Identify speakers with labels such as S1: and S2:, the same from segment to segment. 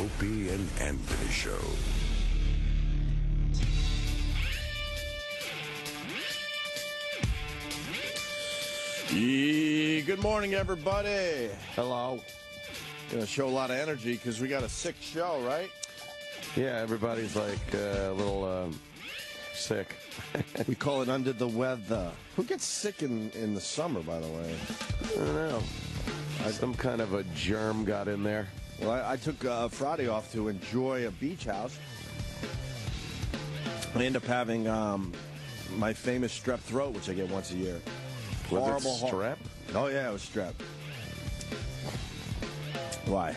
S1: Opie and Anthony Show.
S2: Good morning, everybody.
S3: Hello.
S2: Gonna show a lot of energy because we got a sick show, right?
S3: Yeah, everybody's like a little sick.
S2: We call it under the weather. Who gets sick in the summer, by the way?
S3: I don't know. Some kind of a germ got in there.
S2: Well, I took Friday off to enjoy a beach house. I end up having my famous strep throat, which I get once a year.
S3: Was it strep?
S2: Oh, yeah, it was strep. Why?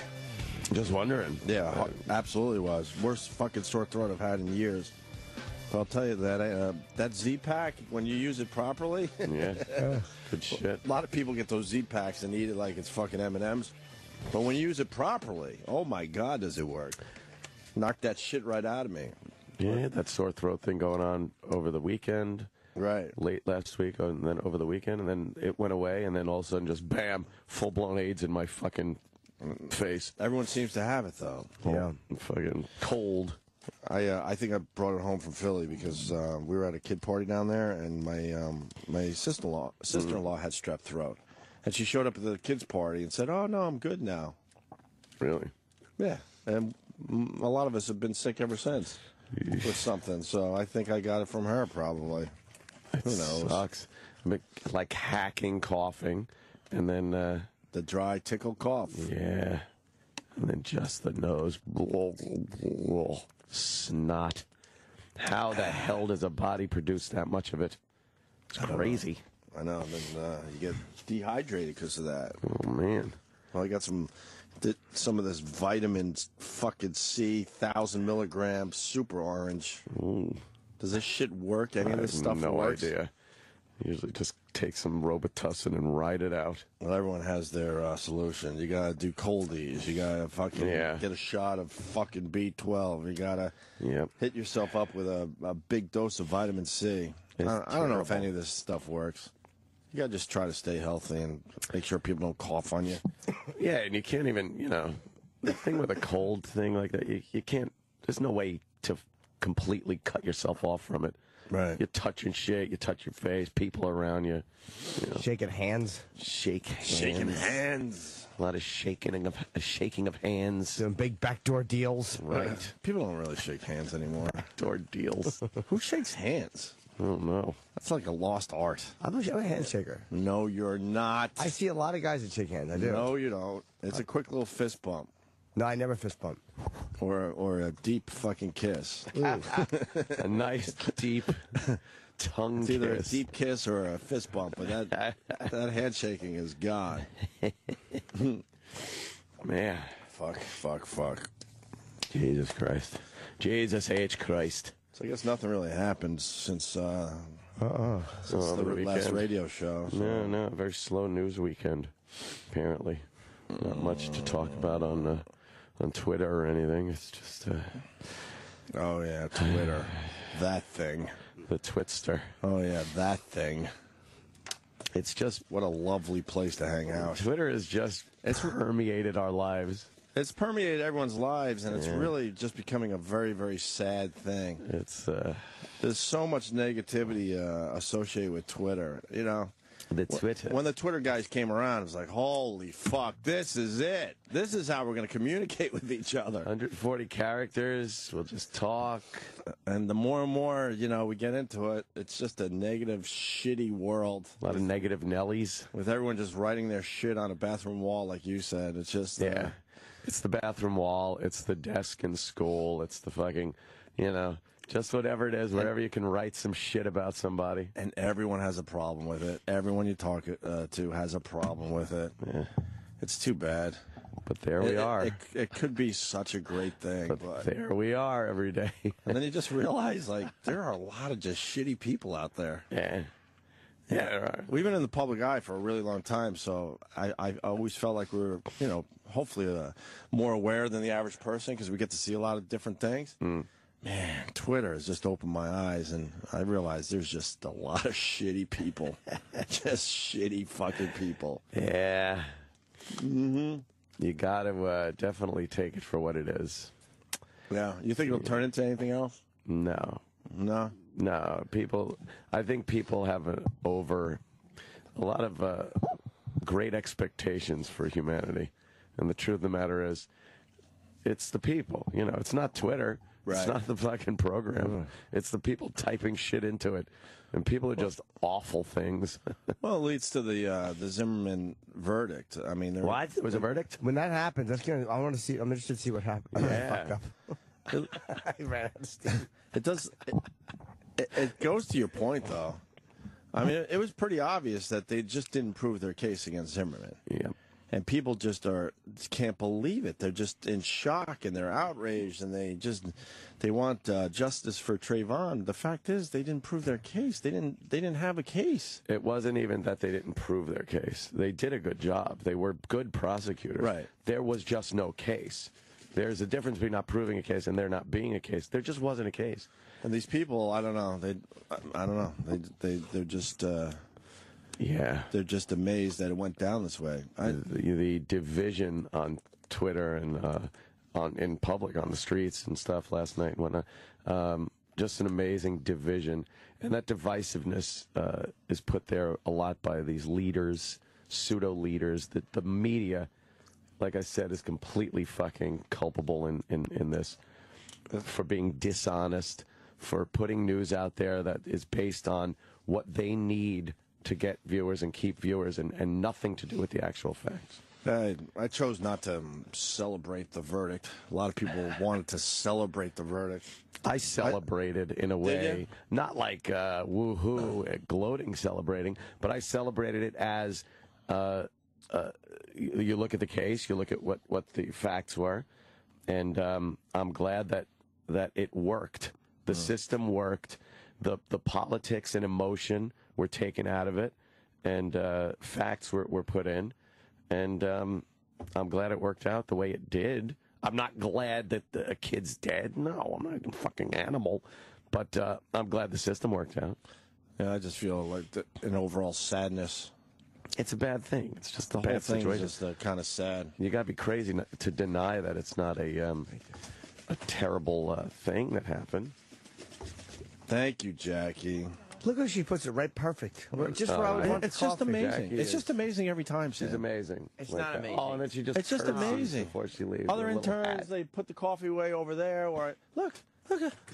S3: Just wondering.
S2: Yeah, absolutely was. Worst fucking sore throat I've had in years. But I'll tell you that that Z-Pack, when you use it properly...
S3: Yeah, good shit.
S2: A lot of people get those Z-Packs and eat it like it's fucking M&M's. But when you use it properly, oh my God, does it work. Knocked that shit right out of me.
S3: Yeah, that sore throat thing going on over the weekend.
S2: Right.
S3: Late last week, and then over the weekend, and then it went away, and then all of a sudden just bam, full-blown AIDS in my fucking face.
S2: Everyone seems to have it, though.
S3: Yeah. Fucking cold.
S2: I think I brought it home from Philly because we were at a kid party down there, and my sister-in-law had strep throat. And she showed up at the kids' party and said, "Oh, no, I'm good now."
S3: Really?
S2: Yeah. And a lot of us have been sick ever since with something. So I think I got it from her, probably. Who knows?
S3: Sucks. Like hacking, coughing, and then...
S2: the dry tickle cough.
S3: Yeah. And then just the nose. Snot. How the hell does a body produce that much of it? It's crazy.
S2: I know. Then you get dehydrated because of that.
S3: Oh, man.
S2: Well, I got some of this vitamin fucking C, 1,000 milligrams, super orange.
S3: Ooh.
S2: Does this shit work? Any of this stuff works?
S3: No idea. Usually just take some Robitussin and ride it out.
S2: Well, everyone has their solution. You gotta do coldies. You gotta fucking get a shot of fucking B12. You gotta hit yourself up with a big dose of vitamin C. I don't know if any of this stuff works. You gotta just try to stay healthy and make sure people don't cough on you.
S3: Yeah, and you can't even, the thing with a cold thing like that, you can't, there's no way to completely cut yourself off from it.
S2: Right.
S3: You're touching shit, you touch your face, people around you.
S4: Shaking hands.
S3: Shaking hands. A lot of shaking of hands.
S4: Doing big backdoor deals.
S3: Right.
S2: People don't really shake hands anymore.
S3: Backdoor deals.
S2: Who shakes hands?
S3: I don't know.
S2: That's like a lost art.
S4: I'm a handshaker.
S2: No, you're not.
S4: I see a lot of guys that shake hands. I do.
S2: No, you don't. It's a quick little fist bump.
S4: No, I never fist bump.
S2: Or a deep fucking kiss.
S3: A nice deep tongue
S2: it's either
S3: kiss.
S2: A deep kiss or a fist bump, but that handshaking is gone.
S3: Man.
S2: Fuck.
S3: Jesus Christ. Jesus H. Christ.
S2: So I guess nothing really happened since the last radio show. So.
S3: No, very slow news weekend, apparently. Not much to talk about on Twitter or anything. It's just...
S2: oh, yeah, Twitter. That thing.
S3: The Twitster.
S2: Oh, yeah, that thing. It's just, what a lovely place to hang out.
S3: Twitter is just... It's permeated our lives.
S2: It's permeated everyone's lives, and it's really just becoming a very, very sad thing.
S3: It's
S2: there's so much negativity associated with Twitter.
S3: The Twitter.
S2: When the Twitter guys came around, it was like, holy fuck, this is it. This is how we're going to communicate with each other.
S3: 140 characters. We'll just talk.
S2: And the more and more, we get into it, it's just a negative, shitty world.
S3: A lot of negative Nellies.
S2: With everyone just writing their shit on a bathroom wall, like you said. It's just...
S3: It's the bathroom wall. It's the desk in school. It's the fucking, just whatever it is, wherever you can write some shit about somebody.
S2: And everyone has a problem with it. Everyone you talk to has a problem with it.
S3: Yeah.
S2: It's too bad.
S3: But there we are.
S2: It could be such a great thing.
S3: But there we are every day.
S2: And then you just realize, there are a lot of just shitty people out there.
S3: Yeah. Yeah, right.
S2: We've been in the public eye for a really long time, so I always felt like we were, hopefully more aware than the average person because we get to see a lot of different things. Man, Twitter has just opened my eyes, and I realized there's just a lot of shitty people. Just shitty fucking people.
S3: Yeah.
S2: Mm-hmm.
S3: You got to definitely take it for what it is.
S2: Yeah. You think it'll turn into anything else?
S3: No.
S2: No?
S3: No. I think people have a lot of great expectations for humanity. And the truth of the matter is, it's the people. You know, it's not Twitter. Right. It's not the fucking program. It's the people typing shit into it. And people are just awful things.
S2: Well, it leads to the Zimmerman verdict. I mean,
S3: what? There was a verdict?
S4: When that happens, I want to see. I'm interested to see what happens.
S3: Yeah.
S4: I ran out of steam.
S2: It does. It goes to your point, though. I mean, it was pretty obvious that they just didn't prove their case against Zimmerman.
S3: Yeah.
S2: And people just can't believe it. They're just in shock and they're outraged and they want justice for Trayvon. The fact is, they didn't prove their case. They didn't have a case.
S3: It wasn't even that they didn't prove their case. They did a good job. They were good prosecutors. Right. There was just no case. There's a difference between not proving a case and there not being a case. There just wasn't a case.
S2: And these people, I don't know. I don't know. They're just. Yeah, they're just amazed that it went down this way.
S3: The division on Twitter and in public on the streets and stuff last night and whatnot, just an amazing division. And that divisiveness is put there a lot by these leaders, pseudo-leaders. That the media, like I said, is completely fucking culpable in this for being dishonest, for putting news out there that is based on what they need to get viewers and keep viewers and nothing to do with the actual facts.
S2: I chose not to celebrate the verdict. A lot of people wanted to celebrate the verdict.
S3: I celebrated in a way, not like woohoo, gloating, celebrating, but I celebrated it as you look at the case, you look at what the facts were, and I'm glad that it worked. The system worked. The politics and emotion were taken out of it, and facts were put in, and I'm glad it worked out the way it did. I'm not glad that a kid's dead. No, I'm not a fucking animal, but I'm glad the system worked out.
S2: Yeah, I just feel like an overall sadness.
S3: It's a bad thing. It's just a
S2: bad
S3: whole situation.
S2: It's just kind of sad.
S3: You got to be crazy to deny that it's not a terrible thing that happened.
S2: Thank you, Jackie.
S4: Look how she puts it right perfect. Just where I would want
S2: It's
S4: the
S2: just
S4: coffee.
S2: amazing. It's just amazing every time.
S3: She's
S2: Sam.
S3: amazing.
S5: It's not amazing.
S3: Oh, and then she just
S2: it's just amazing
S3: before she leaves.
S2: Other interns, they put the coffee away over there. Or look.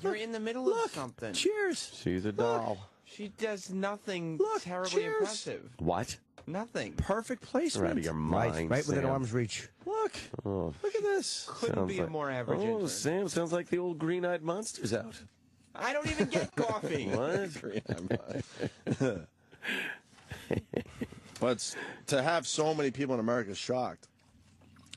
S5: You're in the middle of something.
S2: Cheers.
S3: She's a doll.
S5: She does nothing terribly
S2: cheers.
S5: impressive.
S3: What?
S5: Nothing.
S2: Perfect placement.
S3: You're out of your mind.
S4: Right within
S3: Sam.
S4: arm's reach.
S2: Look.
S3: Oh.
S2: Look at this.
S5: Couldn't be a more average
S3: Oh,
S5: intern.
S3: Sam, sounds like the old green-eyed monster's out.
S5: I don't even get coffee.
S3: What?
S2: But to have so many people in America shocked.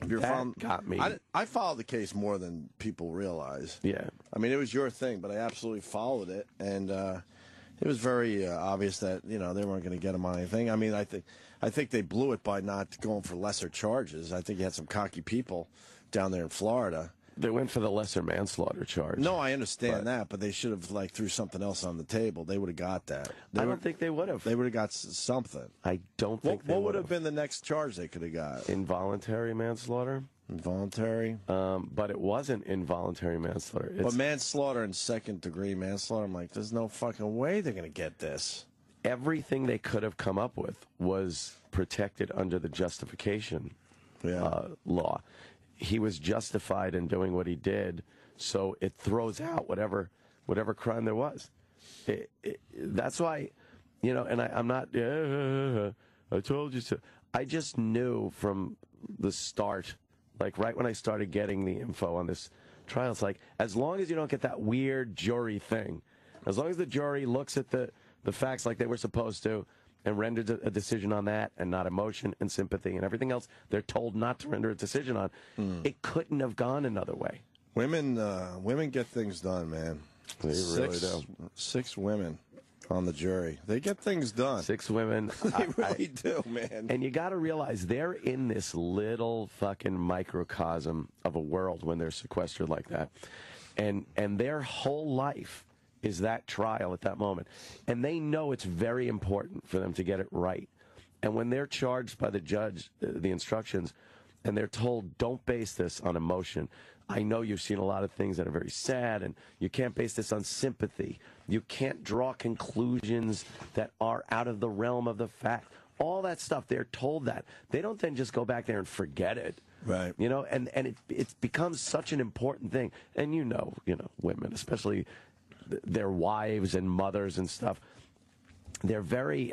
S2: If you're
S3: got me.
S2: I followed the case more than people realize.
S3: Yeah.
S2: I mean, it was your thing, but I absolutely followed it, and it was very obvious that they weren't going to get him on anything. I mean, I think they blew it by not going for lesser charges. I think you had some cocky people down there in Florida.
S3: They went for the lesser manslaughter charge.
S2: No, I understand that, but they should have threw something else on the table. They would have got that.
S3: I don't think they would have.
S2: They would have got something.
S3: I don't think they would have.
S2: What would have been the next charge they could have got?
S3: Involuntary manslaughter.
S2: Involuntary?
S3: But it wasn't involuntary manslaughter.
S2: But manslaughter and second-degree manslaughter, I'm like, there's no fucking way they're going to get this.
S3: Everything they could have come up with was protected under the justification law. He was justified in doing what he did, so it throws out whatever crime there was. That's why, and I'm not, I told you so. I just knew from the start, like right when I started getting the info on this trial, it's like, as long as you don't get that weird jury thing, as long as the jury looks at the facts like they were supposed to, and rendered a decision on that, and not emotion and sympathy and everything else they're told not to render a decision on, it couldn't have gone another way.
S2: Women get things done, man.
S3: They really do.
S2: 6 women on the jury. They get things done.
S3: 6 women.
S2: They really do, man.
S3: And you got to realize they're in this little fucking microcosm of a world when they're sequestered like that. And their whole life is that trial at that moment. And they know it's very important for them to get it right. And when they're charged by the judge, the instructions, and they're told, don't base this on emotion. I know you've seen a lot of things that are very sad, and you can't base this on sympathy. You can't draw conclusions that are out of the realm of the fact. All that stuff, they're told that. They don't then just go back there and forget it.
S2: Right.
S3: You know, and it becomes such an important thing. And you know, women, especially their wives and mothers and stuff, they're very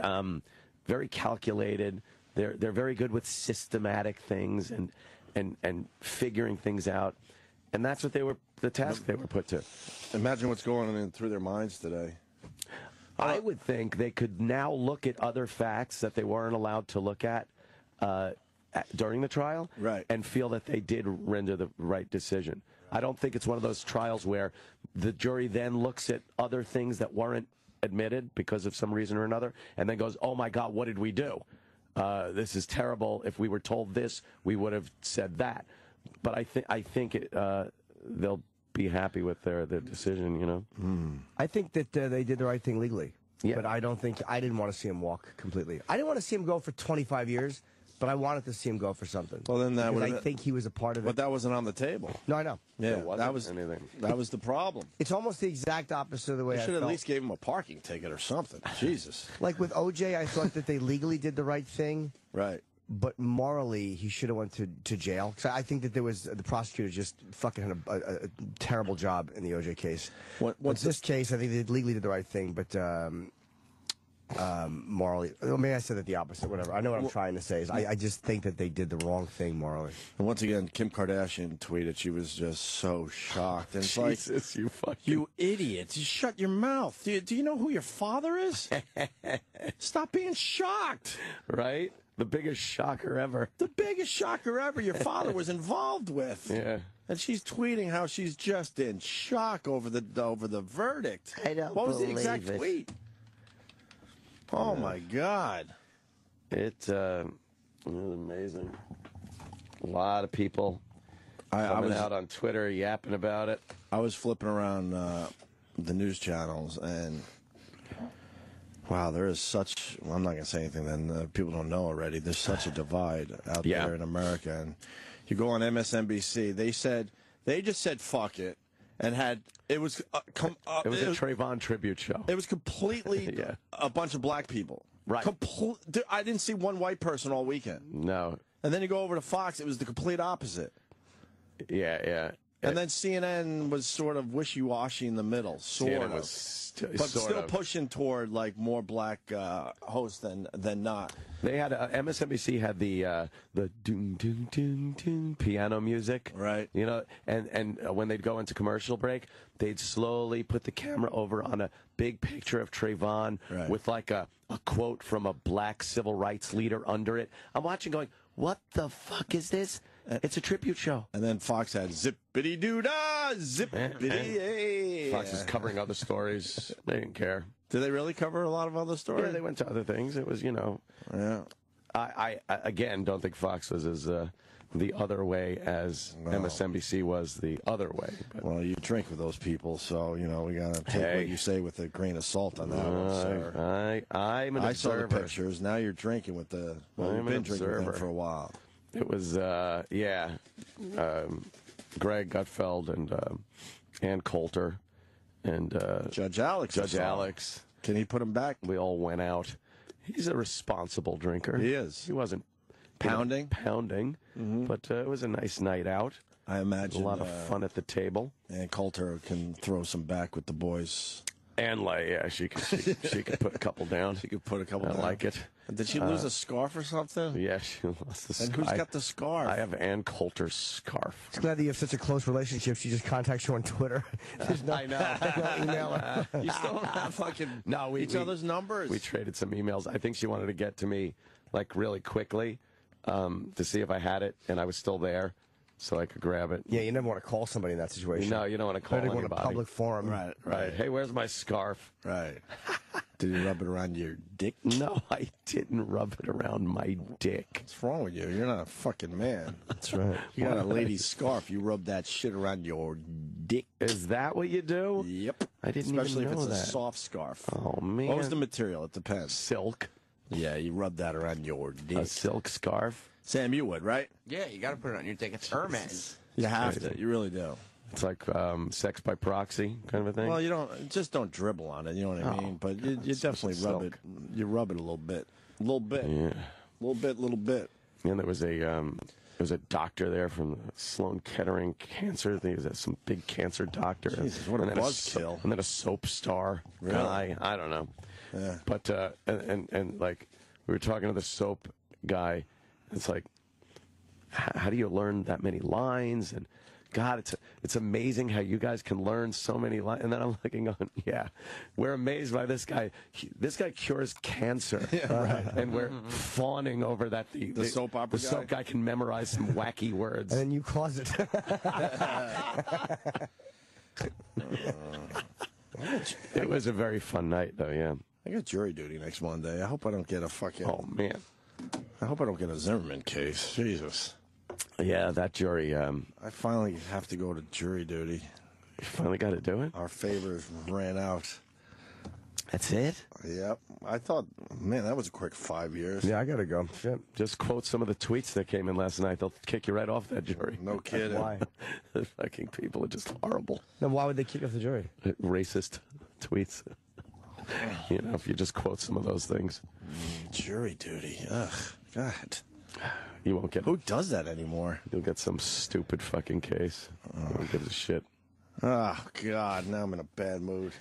S3: very calculated. They're very good with systematic things and figuring things out. And that's what the task they were put to.
S2: Imagine what's going on through their minds today.
S3: I would think they could now look at other facts that they weren't allowed to look at during the trial,
S2: right,
S3: and feel that they did render the right decision. I don't think it's one of those trials where the jury then looks at other things that weren't admitted because of some reason or another, and then goes, oh my God, what did we do? This is terrible. If we were told this, we would have said that. But I think they'll be happy with their decision, you know.
S4: I think that they did the right thing legally.
S3: Yeah.
S4: But I didn't want to see him walk completely. I didn't want to see him go for 25 years, but I wanted to see him go for something.
S2: Well, then that would.
S4: I think he was a part of it.
S2: But that wasn't on the table.
S4: No, I know.
S2: Yeah,
S3: that was anything.
S2: That was the problem.
S4: It's almost the exact opposite of the way
S2: They
S4: I
S2: should
S4: felt.
S2: at least gave him a parking ticket or something. Jesus.
S4: Like with OJ, I thought that they legally did the right thing.
S2: Right.
S4: But morally, he should have went to jail. So I think that the prosecutor just fucking had a terrible job in the OJ case.
S2: What's
S4: this case? I think they legally did the right thing, but morally, maybe I said it the opposite. Whatever. I know what I'm trying to say. I just think that they did the wrong thing morally.
S2: And once again, Kim Kardashian tweeted she was just so shocked. And it's
S3: Jesus,
S2: you idiots! You shut your mouth. Do you know who your father is? Stop being shocked.
S3: Right. The biggest shocker ever.
S2: The biggest shocker ever your father was involved with.
S3: Yeah.
S2: And she's tweeting how she's just in shock over the verdict.
S4: I don't
S2: What was the
S4: believe
S2: exact
S4: it.
S2: tweet? Oh, my God.
S3: It was amazing. A lot of people coming out on Twitter yapping about it.
S2: I was flipping around the news channels, and wow, there is such, well, I'm not going to say anything then people don't know already. There's such a divide out there in America. And you go on MSNBC, they just said fuck it, and it was a
S3: Trayvon tribute show.
S2: It was completely a bunch of black people.
S3: Right.
S2: I didn't see one white person all weekend.
S3: No.
S2: And then you go over to Fox, it was the complete opposite.
S3: Yeah.
S2: And then CNN was sort of wishy-washy in the middle, sort of.
S3: But
S2: still pushing toward like more black hosts than not.
S3: They had MSNBC had the doom doom doom doom piano music,
S2: right?
S3: You know, and when they'd go into commercial break, they'd slowly put the camera over on a big picture of Trayvon with like a quote from a black civil rights leader under it. I'm watching, going, what the fuck is this? It's a tribute show.
S2: And then Fox had zippity-doo-dah, zippity-ay.
S3: Fox is covering other stories. They didn't care.
S2: Did they really cover a lot of other stories?
S3: Yeah, they went to other things. It was, you know.
S2: Yeah.
S3: I again, don't think Fox was as the other way as MSNBC was the other way. But.
S2: Well, you drink with those people, so, you know, we got to take what you say with a grain of salt on that one, sir.
S3: I'm an observer.
S2: I saw the pictures. Now you're drinking with the... Well, you've been drinking with them for a while.
S3: It was, Greg Gutfeld and Ann Coulter and
S2: Judge Alex.
S3: Judge Alex.
S2: Can he put him back?
S3: We all went out. He's a responsible drinker.
S2: He is.
S3: He wasn't
S2: pounding,
S3: but it was a nice night out.
S2: I imagine
S3: a lot of fun at the table.
S2: And Coulter can throw some back with the boys.
S3: And she could put a couple down.
S2: She could put a couple down.
S3: I like it.
S2: Did she lose a scarf or something?
S3: Yeah, she lost the scarf.
S2: And who's got the scarf?
S3: I have Ann Coulter's scarf.
S4: It's glad that you have such a close relationship. She just contacts you on Twitter.
S3: I know.
S4: No email.
S2: You still don't have fucking each other's numbers?
S3: We traded some emails. I think she wanted to get to me like really quickly to see if I had it, and I was still there. So I could grab it.
S4: Yeah, you never want to call somebody in that situation.
S3: No, you don't want to call anybody.
S4: In a public forum.
S3: Right. Hey, where's my scarf?
S2: Right. Did you rub it around your dick?
S3: No, I didn't rub it around my dick.
S2: What's wrong with you? You're not a fucking man.
S4: That's right.
S2: You got a lady's scarf. You rub that shit around your dick.
S3: Is that what you do?
S2: Yep.
S3: I didn't
S2: Especially
S3: even know
S2: if it's
S3: that.
S2: a soft scarf.
S3: Oh, man.
S2: What was the material? It depends.
S3: Silk.
S2: Yeah, you rub that around your dick.
S3: A silk scarf?
S2: Sam, you would, right?
S5: Yeah, you got to put it on your dick. It's Hermes.
S2: You have to. You really do.
S3: It's like sex by proxy kind of a thing.
S2: Well, you don't dribble on it. You know what I mean? But you definitely rub it. You rub it a little bit, yeah, little bit.
S3: And there was a doctor there from Sloan Kettering Cancer. I think he was some big cancer doctor.
S2: Jesus, what a buzzkill!
S3: And then a soap star guy. I don't know.
S2: Yeah.
S3: But and like we were talking to the soap guy. It's like, how do you learn that many lines? And God, it's amazing how you guys can learn so many lines. And then I'm looking on, yeah, we're amazed by this guy. This guy cures cancer.
S2: Yeah, right.
S3: And we're fawning over that the
S2: soap opera
S3: the soap guy can memorize some wacky words.
S4: And then you cause it.
S3: It was a very fun night, though, yeah.
S2: I got jury duty next Monday. I hope I don't get a fucking...
S3: Oh, man.
S2: I hope I don't get a Zimmerman case. Jesus.
S3: Yeah, that jury...
S2: I finally have to go to jury duty.
S3: You finally got to do it?
S2: Our favors ran out.
S3: That's it?
S2: Yep. I thought, man, that was a quick 5 years.
S4: Yeah, I got to go. Shit.
S3: Just quote some of the tweets that came in last night. They'll kick you right off that jury.
S2: No kidding.
S4: Why?
S3: The fucking people are just horrible.
S4: Then why would they kick off the jury?
S3: Racist tweets. You know, if you just quote some of those things.
S2: Jury duty. Ugh. God.
S3: You won't get...
S2: Who does that anymore?
S3: You'll get some stupid fucking case. No one gives a shit.
S2: Oh, God. Now I'm in a bad mood.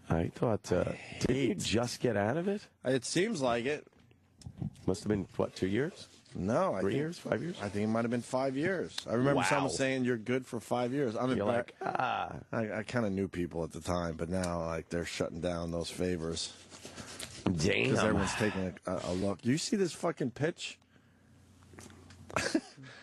S3: I thought... did you just get out of it?
S2: It seems like it.
S3: Must have been, what, 2 years?
S2: No.
S3: 3 years? 5 years?
S2: I think it might have been 5 years. I remember someone
S3: Wow.
S2: saying you're good for 5 years. I'm
S3: You're like,
S2: I kind of knew people at the time, but now like they're shutting down those favors.
S3: damn.
S2: Because everyone's taking a look. You see this fucking pitch?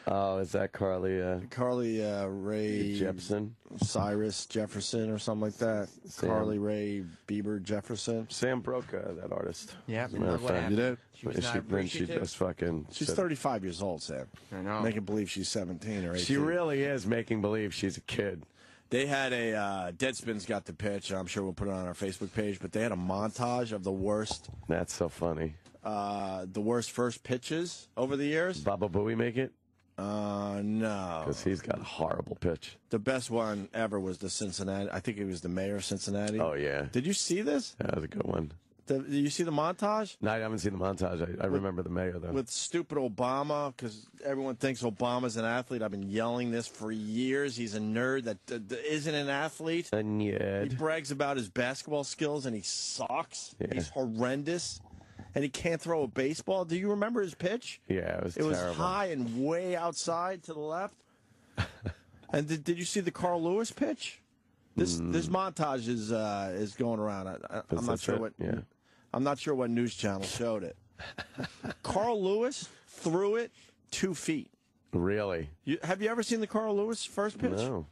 S3: Oh, is that Carly
S2: Ray
S3: Jepsen?
S2: Cyrus Jefferson or something like that.
S3: Sam.
S2: Carly Ray Bieber Jefferson.
S3: Sam broke that artist.
S5: Yeah,
S3: As a matter of
S5: what
S3: fact.
S5: happened?
S2: You did?
S5: She was not
S3: Then she
S5: appreciative.
S3: just fucking...
S2: She's
S3: said-
S2: 35 years old, Sam.
S5: I know.
S2: Making believe she's 17 or 18.
S3: She really is making believe she's a kid.
S2: They had a Deadspin's got the pitch. I'm sure we'll put it on our Facebook page. But they had a montage of the worst
S3: That's so funny.
S2: first pitches over the years.
S3: Baba Booey make it?
S2: No.
S3: Because he's got a horrible pitch.
S2: The best one ever was the Cincinnati. I think it was the mayor of Cincinnati.
S3: Oh, yeah.
S2: Did you see this?
S3: That was a good one.
S2: Did you see the montage?
S3: No, I haven't seen the montage. I remember the mayor, though.
S2: With stupid Obama, because everyone thinks Obama's an athlete. I've been yelling this for years. He's a nerd that isn't an athlete.
S3: And
S2: He
S3: yet...
S2: brags about his basketball skills, and he sucks.
S3: Yeah.
S2: He's horrendous. And he can't throw a baseball. Do you remember his pitch?
S3: Yeah, it was
S2: It was
S3: terrible.
S2: high and way outside to the left. And did you see the Carl Lewis pitch? This montage is going around. I'm not sure what.
S3: Yeah.
S2: I'm not sure what news channel showed it. Carl Lewis threw it 2 feet.
S3: Really?
S2: Have you ever seen the Carl Lewis first pitch?
S3: No.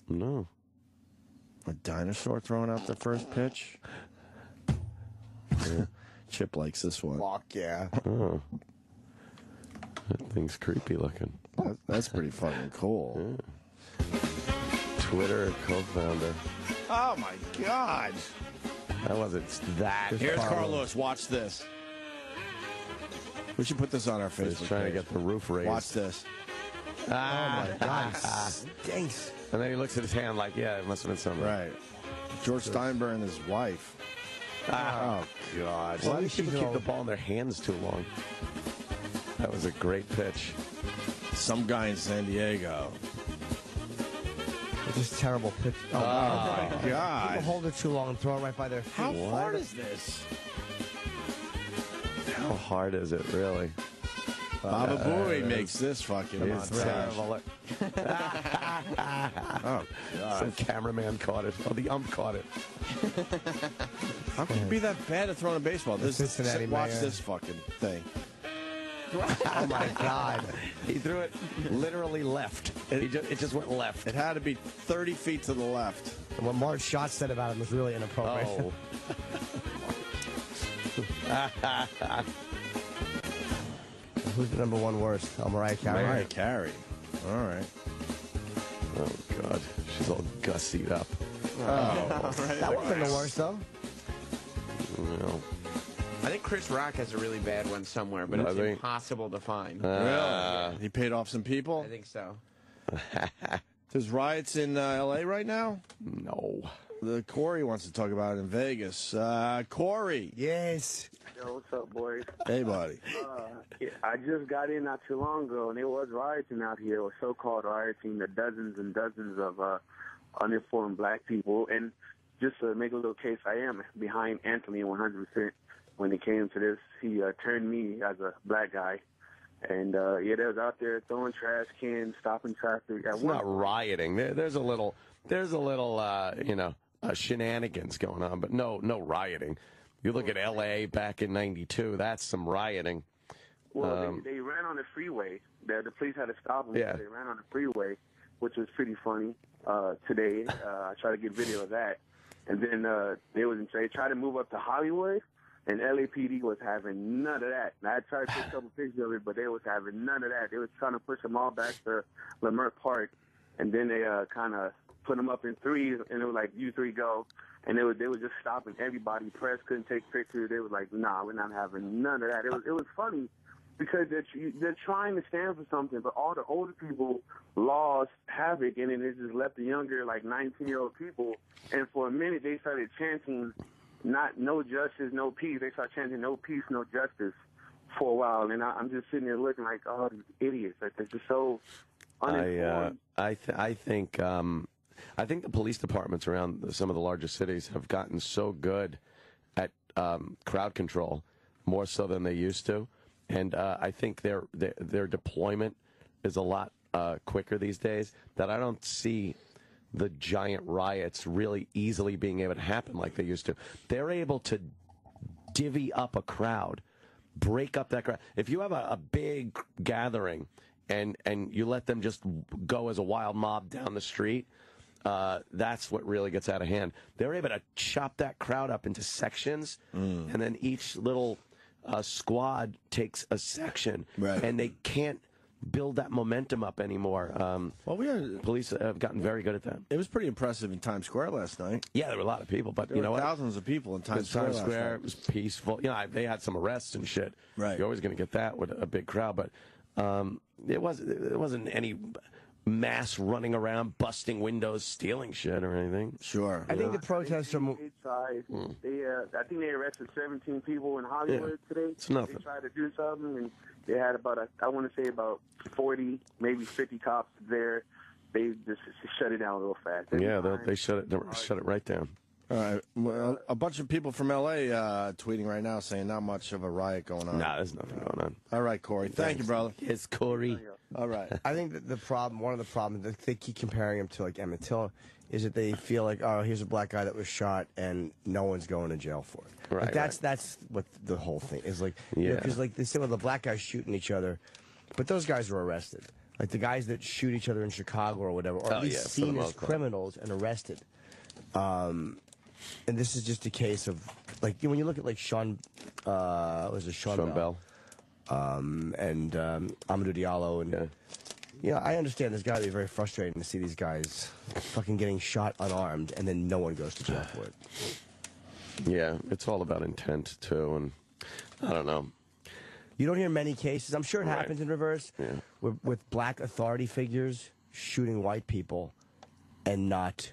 S3: No.
S2: A dinosaur throwing out the first pitch. Yeah. Chip likes this one.
S4: Fuck yeah.
S3: Oh. That thing's creepy looking.
S2: That's pretty fucking cool.
S3: Yeah. Twitter co-founder.
S2: Oh my God!
S3: That wasn't that.
S2: Here's
S3: Carl.
S2: Carl Lewis. Watch this. We should put this on our Facebook
S3: He's trying
S2: page.
S3: to get the roof raised.
S2: Watch this.
S4: Oh my God. Stinks.
S3: And then he looks at his hand like, yeah, it must have been something.
S2: Right. George Steinbrenner and his wife. Oh, God.
S3: Why do
S4: least
S3: people
S4: she's
S3: keep
S4: all-
S3: the ball in their hands too long? That was a great pitch.
S2: Some guy in San Diego.
S4: It's just terrible pitch. Oh,
S2: my
S4: People
S2: God.
S4: hold it too long and throw it right by their feet.
S2: How hard is this?
S3: How hard is it, really?
S2: Baba Booey makes this fucking
S3: It's
S2: montage.
S3: terrible.
S2: Oh, God.
S3: Some cameraman caught it. Oh, the ump caught it.
S2: How can you be that bad at throwing a baseball?
S4: Cincinnati
S2: Watch
S4: mayor.
S2: this fucking thing.
S4: Oh my God.
S3: He threw it literally left. It just went left.
S2: It had to be 30 feet to the left.
S4: And what Mark Schott said about him was really inappropriate.
S3: Oh.
S4: Who's the number one worst? Oh, Mariah Carey.
S2: Mariah Carey. All right.
S3: Oh, God. She's all gussied up.
S4: That wasn't the worst, though.
S3: You know.
S5: I think Chris Rock has a really bad one somewhere, but it's impossible to find.
S2: Really? He paid off some people?
S5: I think so.
S2: There's riots in L.A. right now?
S3: No.
S2: Corey wants to talk about it in Vegas. Corey.
S4: Yes.
S6: Yo, what's up, boys?
S2: Hey, buddy.
S6: I just got in not too long ago, and there was rioting out here, or so-called rioting, the dozens and dozens of uniformed black people. And just to make a little case, I am behind Anthony 100%. When it came to this, he turned me as a black guy. And, they was out there throwing trash cans, stopping traffic.
S3: It's not rioting. There's a little, shenanigans going on, but no rioting. You look at L.A. back in '92, that's some rioting.
S6: Well, they ran on the freeway. The police had to stop them.
S3: Yeah.
S6: They ran on the freeway, which was pretty funny today. I tried to get video of that. And then they tried to move up to Hollywood, and LAPD was having none of that. And I tried to take a couple pictures of it, but they was having none of that. They was trying to push them all back to Lamert Park, and then they kind of put them up in threes, and it was like, you three go. And they were just stopping everybody. Press couldn't take pictures. They was like, nah, we're not having none of that. It was funny because they're trying to stand for something, but all the older people lost havoc, and then it just left the younger, like 19-year-old people. And for a minute, they started chanting, no justice, no peace. They started chanting, no peace, no justice for a while. And I'm just sitting there looking like, oh, these idiots. Like, they're just so uninformed.
S3: I think the police departments around some of the largest cities have gotten so good at crowd control, more so than they used to, and I think their deployment is a lot quicker these days. That I don't see the giant riots really easily being able to happen like they used to. They're able to divvy up a crowd, break up that crowd. If you have a big gathering and you let them just go as a wild mob down the street, that's what really gets out of hand. They're able to chop that crowd up into sections, and then each little squad takes a section,
S2: right.
S3: And they can't build that momentum up anymore. Police have gotten very good at that.
S2: It was pretty impressive in Times Square last night.
S3: Yeah, there were a lot of people, but
S2: there were thousands of people in Times Square.
S3: Times Square, it was peaceful. They had some arrests and shit.
S2: Right.
S3: You're always going to get that with a big crowd, but it wasn't any mass running around, busting windows, stealing shit or anything.
S2: Sure.
S4: I think the protests are more...
S6: I think they arrested 17 people in Hollywood today.
S3: It's nothing.
S6: They tried to do something, and they had about 40, maybe 50 cops there. They just shut it down real fast.
S3: They shut it right down.
S2: All right. Well, a bunch of people from L.A. Tweeting right now saying not much of a riot going on.
S3: Nah, there's nothing going on.
S2: All right, Corey. Thank you, brother.
S3: It's Corey.
S2: All right.
S4: I think that one of the problems, that they keep comparing him to like Emmett Till, is that they feel like, oh, here's a black guy that was shot and no one's going to jail for it.
S3: Right.
S4: Like that's what the whole thing is like.
S3: Yeah.
S4: Because like they say, well, the black guys shooting each other, but those guys were arrested. Like the guys that shoot each other in Chicago or whatever, or at least seen as criminals and arrested. And this is just a case of, like, when you look at, like, Sean Bell? And Amadou Diallo. And, I understand there's got to be very frustrating to see these guys fucking getting shot unarmed and then no one goes to jail for it.
S3: Yeah, it's all about intent, too, and I don't know.
S4: You don't hear many cases. I'm sure it happens in reverse with black authority figures shooting white people and not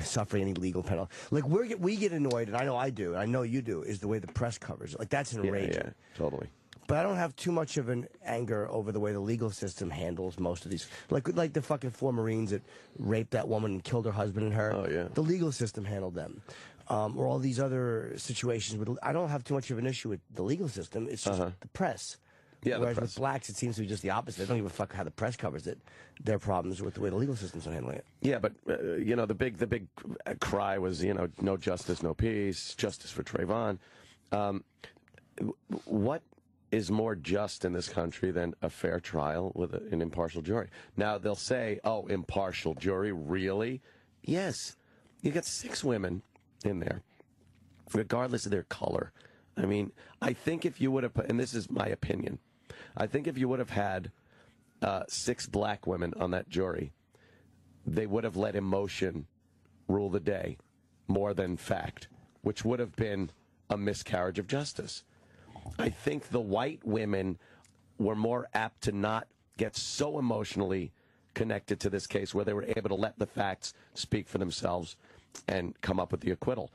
S4: suffering any legal penalty. Like, we get annoyed, and I know I do, and I know you do, is the way the press covers it. Like, that's enraging.
S3: Yeah, totally.
S4: But I don't have too much of an anger over the way the legal system handles most of these. Like the fucking 4 Marines that raped that woman and killed her husband and her.
S3: Oh, yeah.
S4: The legal system handled them. Or all these other situations. I don't have too much of an issue with the legal system. It's just the press.
S3: Yeah,
S4: Whereas with blacks, it seems to be just the opposite. They don't give a fuck how the press covers it. Their problems with the way the legal system's handling it.
S3: Yeah, but the big cry was no justice, no peace, justice for Trayvon. What is more just in this country than a fair trial with an impartial jury? Now they'll say, "Oh, impartial jury, really?" Yes, you got 6 women in there, regardless of their color. I mean, I think if you would have, and this is my opinion, I think if you would have had 6 black women on that jury, they would have let emotion rule the day more than fact, which would have been a miscarriage of justice. I think the white women were more apt to not get so emotionally connected to this case where they were able to let the facts speak for themselves and come up with the acquittal.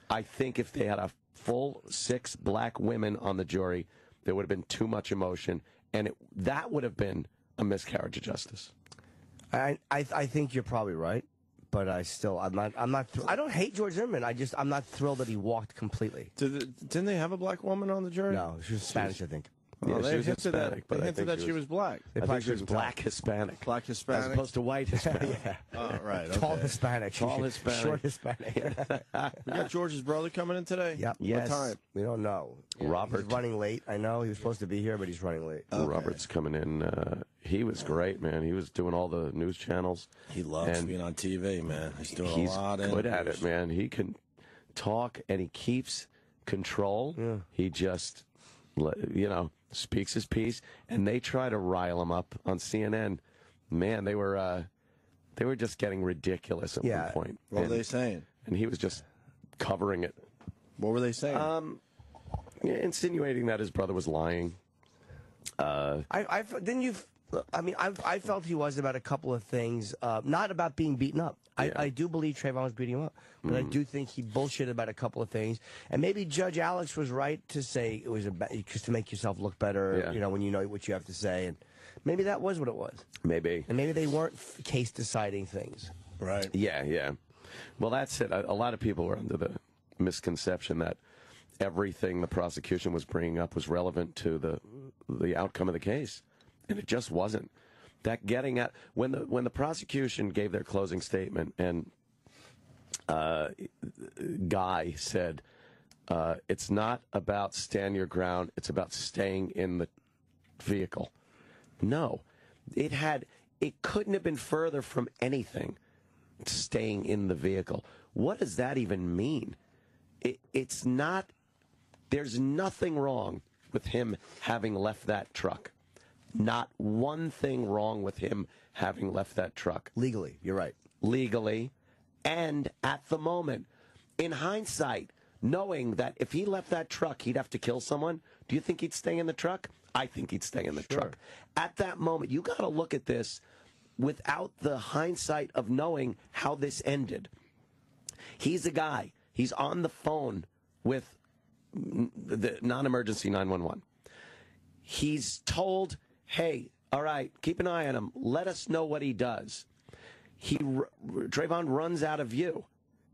S3: I think if they had a full 6 black women on the jury, there would have been too much emotion, and that would have been a miscarriage of justice.
S4: I think you're probably right, but I'm not. I don't hate George Zimmerman. I'm not thrilled that he walked completely.
S2: Didn't they have a black woman on the jury?
S4: No, she was Spanish, I think.
S3: Yeah,
S2: they
S3: she was
S2: hinted
S3: Hispanic, but
S2: they hinted that she was black.
S3: I think she was black Hispanic.
S2: Black Hispanic.
S3: As opposed to white Hispanic.
S4: Yeah.
S2: Oh, right. Okay.
S4: Tall Hispanic.
S3: Tall Hispanic.
S4: Short Hispanic.
S2: We got George's brother coming in today.
S4: Yep.
S3: Yes.
S2: What time?
S4: We don't know.
S3: Robert.
S4: He's running late. I know he was supposed to be here, but he's running late.
S2: Okay.
S3: Robert's coming in. He was great, man. He was doing all the news channels.
S2: He loves being on TV, man. He's doing a lot of
S3: He's good at
S2: interviews.
S3: it, man. He can talk, and he keeps control.
S4: Yeah.
S3: He just, speaks his piece, and they try to rile him up on CNN. Man, they were just getting ridiculous at one point.
S2: What were they saying?
S3: And he was just covering it.
S2: What were they saying?
S3: Insinuating that his brother was lying.
S4: I felt he was about a couple of things, not about being beaten up.
S3: Yeah.
S4: I do believe Trayvon was beating him up, but I do think he bullshitted about a couple of things. And maybe Judge Alex was right to say it was just to make yourself look better, when you know what you have to say. And maybe that was what it was.
S3: Maybe.
S4: And maybe they weren't case-deciding things.
S2: Right.
S3: Yeah. Well, that's it. A lot of people were under the misconception that everything the prosecution was bringing up was relevant to the outcome of the case, and it just wasn't. That getting at when the prosecution gave their closing statement, and Guy said, "It's not about stand your ground; it's about staying in the vehicle." No, it couldn't have been further from anything. Staying in the vehicle. What does that even mean? It's not. There's nothing wrong with him having left that truck. Not one thing wrong with him having left that truck.
S4: Legally, you're right.
S3: Legally, and at the moment, in hindsight, knowing that if he left that truck, he'd have to kill someone, do you think he'd stay in the truck? I think he'd stay in the truck. At that moment, you got to look at this without the hindsight of knowing how this ended. He's a guy. He's on the phone with the non-emergency 911. He's told, hey, all right, keep an eye on him. Let us know what he does. Trayvon runs out of view.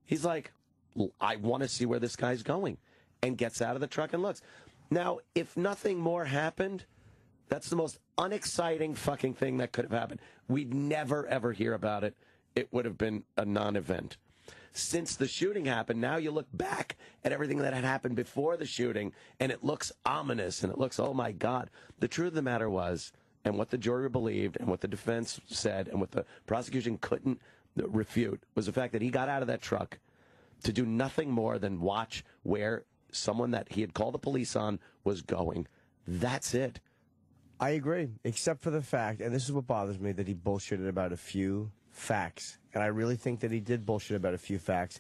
S3: He's like, I want to see where this guy's going, and gets out of the truck and looks. Now, if nothing more happened, that's the most unexciting fucking thing that could have happened. We'd never, ever hear about it. It would have been a non-event. Since the shooting happened, now you look back at everything that had happened before the shooting, and it looks ominous, and it looks, oh, my God. The truth of the matter was, and what the jury believed, and what the defense said, and what the prosecution couldn't refute, was the fact that he got out of that truck to do nothing more than watch where someone that he had called the police on was going. That's it.
S4: I agree, except for the fact, and this is what bothers me, that he bullshitted about a few facts. And I really think that he did bullshit about a few facts.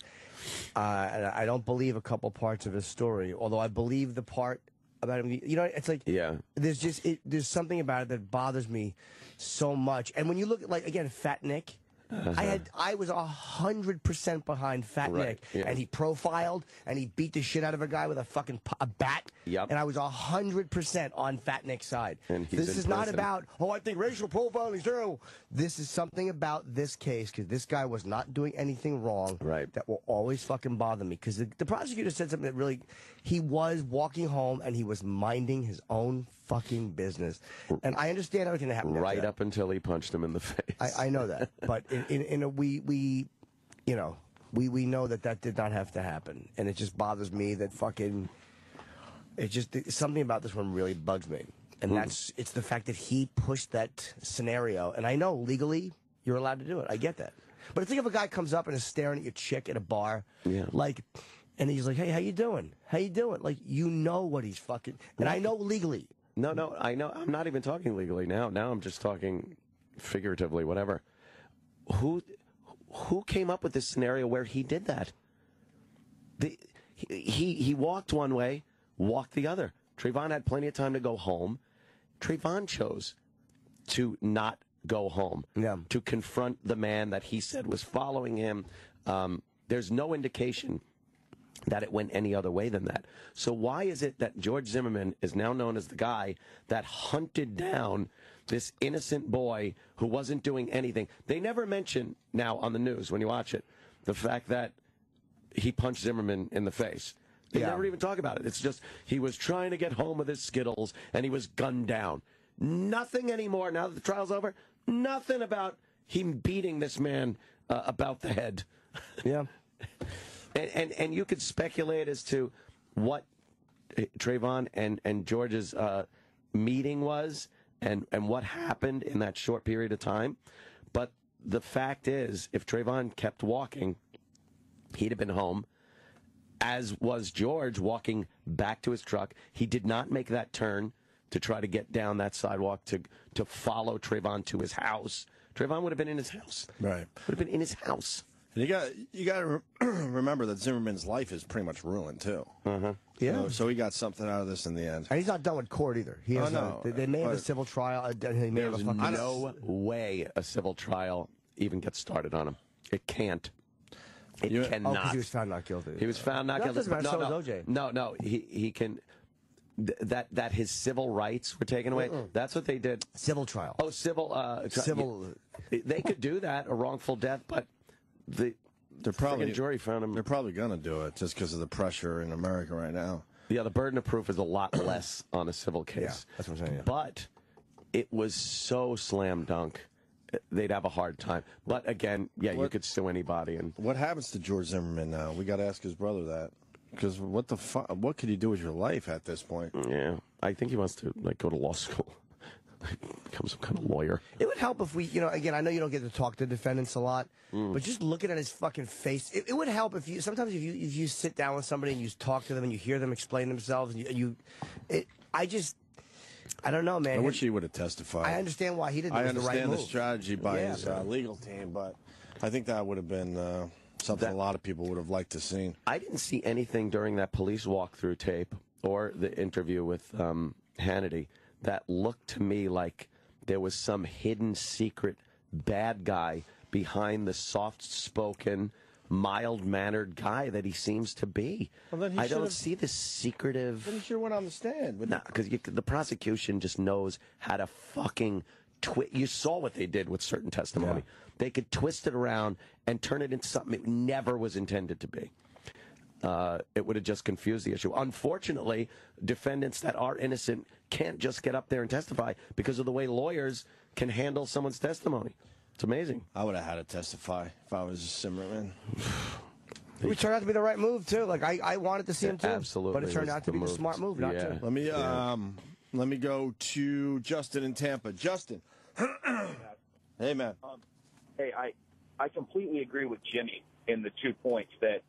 S4: And I don't believe a couple parts of his story, although I believe the part about him. You know, it's like, there's something about it that bothers me so much. And when you look at, like, again, Fat Nick, I was 100% behind Fat Nick, and he profiled and he beat the shit out of a guy with a fucking bat.
S3: Yep.
S4: And I was 100% on Fat Nick's side.
S3: And
S4: this is not about, I think racial profiling is terrible. This is something about this case, because this guy was not doing anything wrong.
S3: Right. That
S4: will always fucking bother me, because the prosecutor said something that really, he was walking home and he was minding his own fucking business. And I understand everything that happened.
S3: Right up until he punched him in the face.
S4: I know that, but we know that did not have to happen, and it just bothers me that fucking. Something about this one really bugs me, and it's the fact that he pushed that scenario. And I know legally you're allowed to do it. I get that, but think if a guy comes up and is staring at your chick at a bar, and he's like, "Hey, how you doing? How you doing?" Like, you know what he's fucking. And I know legally.
S3: No, I know. I'm not even talking legally now. Now I'm just talking figuratively, whatever. Who came up with this scenario where he did that? he walked one way, walked the other. Trayvon had plenty of time to go home. Trayvon chose to not go home, to confront the man that he said was following him. There's no indication that it went any other way than that. So why is it that George Zimmerman is now known as the guy that hunted down this innocent boy who wasn't doing anything? They never mention now on the news, when you watch it, the fact that he punched Zimmerman in the face. They never even talk about it. It's just he was trying to get home with his Skittles and he was gunned down. Nothing anymore, now that the trial's over, nothing about him beating this man about the head.
S4: Yeah.
S3: And you could speculate as to what Trayvon and George's meeting was and what happened in that short period of time. But the fact is, if Trayvon kept walking, he'd have been home, as was George walking back to his truck. He did not make that turn to try to get down that sidewalk to follow Trayvon to his house. Trayvon would have been in his house.
S2: Right.
S3: Would have been in his house.
S2: And you got to remember that Zimmerman's life is pretty much ruined too.
S4: Yeah.
S2: So he got something out of this in the end.
S4: And he's not done with court either. He has they may have a civil trial. He may have a fucking
S3: no way a civil trial even gets started on him. It can't. It cannot.
S4: Oh, because he was found not guilty.
S3: He was found not guilty.
S4: Doesn't matter. So is OJ.
S3: No. He can. That his civil rights were taken away. That's what they did.
S4: Civil trial.
S3: Oh, civil.
S4: Civil.
S3: They could do that, a wrongful death, but the jury found him.
S2: They're probably going to do it just because of the pressure in America right now.
S3: Yeah, the burden of proof is a lot less on a civil case.
S4: Yeah, that's what I'm saying. Yeah.
S3: But it was so slam dunk. They'd have a hard time. But again, you could sue anybody. And
S2: what happens to George Zimmerman now? We got to ask his brother that. Because what the fuck? What could he do with your life at this point?
S3: Yeah, I think he wants to go to law school, become some kind of lawyer.
S4: It would help if we, again, I know you don't get to talk to defendants a lot, but just looking at his fucking face, it would help if you. Sometimes if you sit down with somebody and you talk to them and you hear them explain themselves, I don't know, man.
S2: I wish he would have testified.
S4: I understand why he didn't.
S2: I understand the strategy by his legal team, but I think that would have been something a lot of people would have liked to see.
S3: I didn't see anything during that police walkthrough tape or the interview with Hannity that looked to me like there was some hidden secret bad guy behind the soft-spoken, mild-mannered guy that he seems to be.
S2: Well,
S3: I don't see this secretive...
S2: Then he should have went on the stand.
S3: No, because the prosecution just knows how to fucking... You saw what they did with certain testimony. Yeah. They could twist it around and turn it into something it never was intended to be. It would have just confused the issue. Unfortunately, defendants that are innocent can't just get up there and testify because of the way lawyers can handle someone's testimony. It's amazing.
S2: I would have had to testify if I was Zimmerman.
S4: It would turn out to be the right move, too. Like, I wanted to see him, too.
S3: Absolutely.
S4: But it turned out to be the smart move, not to.
S2: Let me go to Justin in Tampa. Justin. Hey, man.
S7: Hey, I completely agree with Jimmy in the 2 points that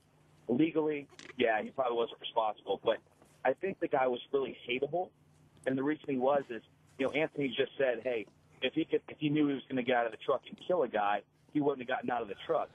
S7: legally, he probably wasn't responsible, but I think the guy was really hateable. And the reason he was is, Anthony just said, hey, if he knew he was going to get out of the truck and kill a guy, he wouldn't have gotten out of the truck.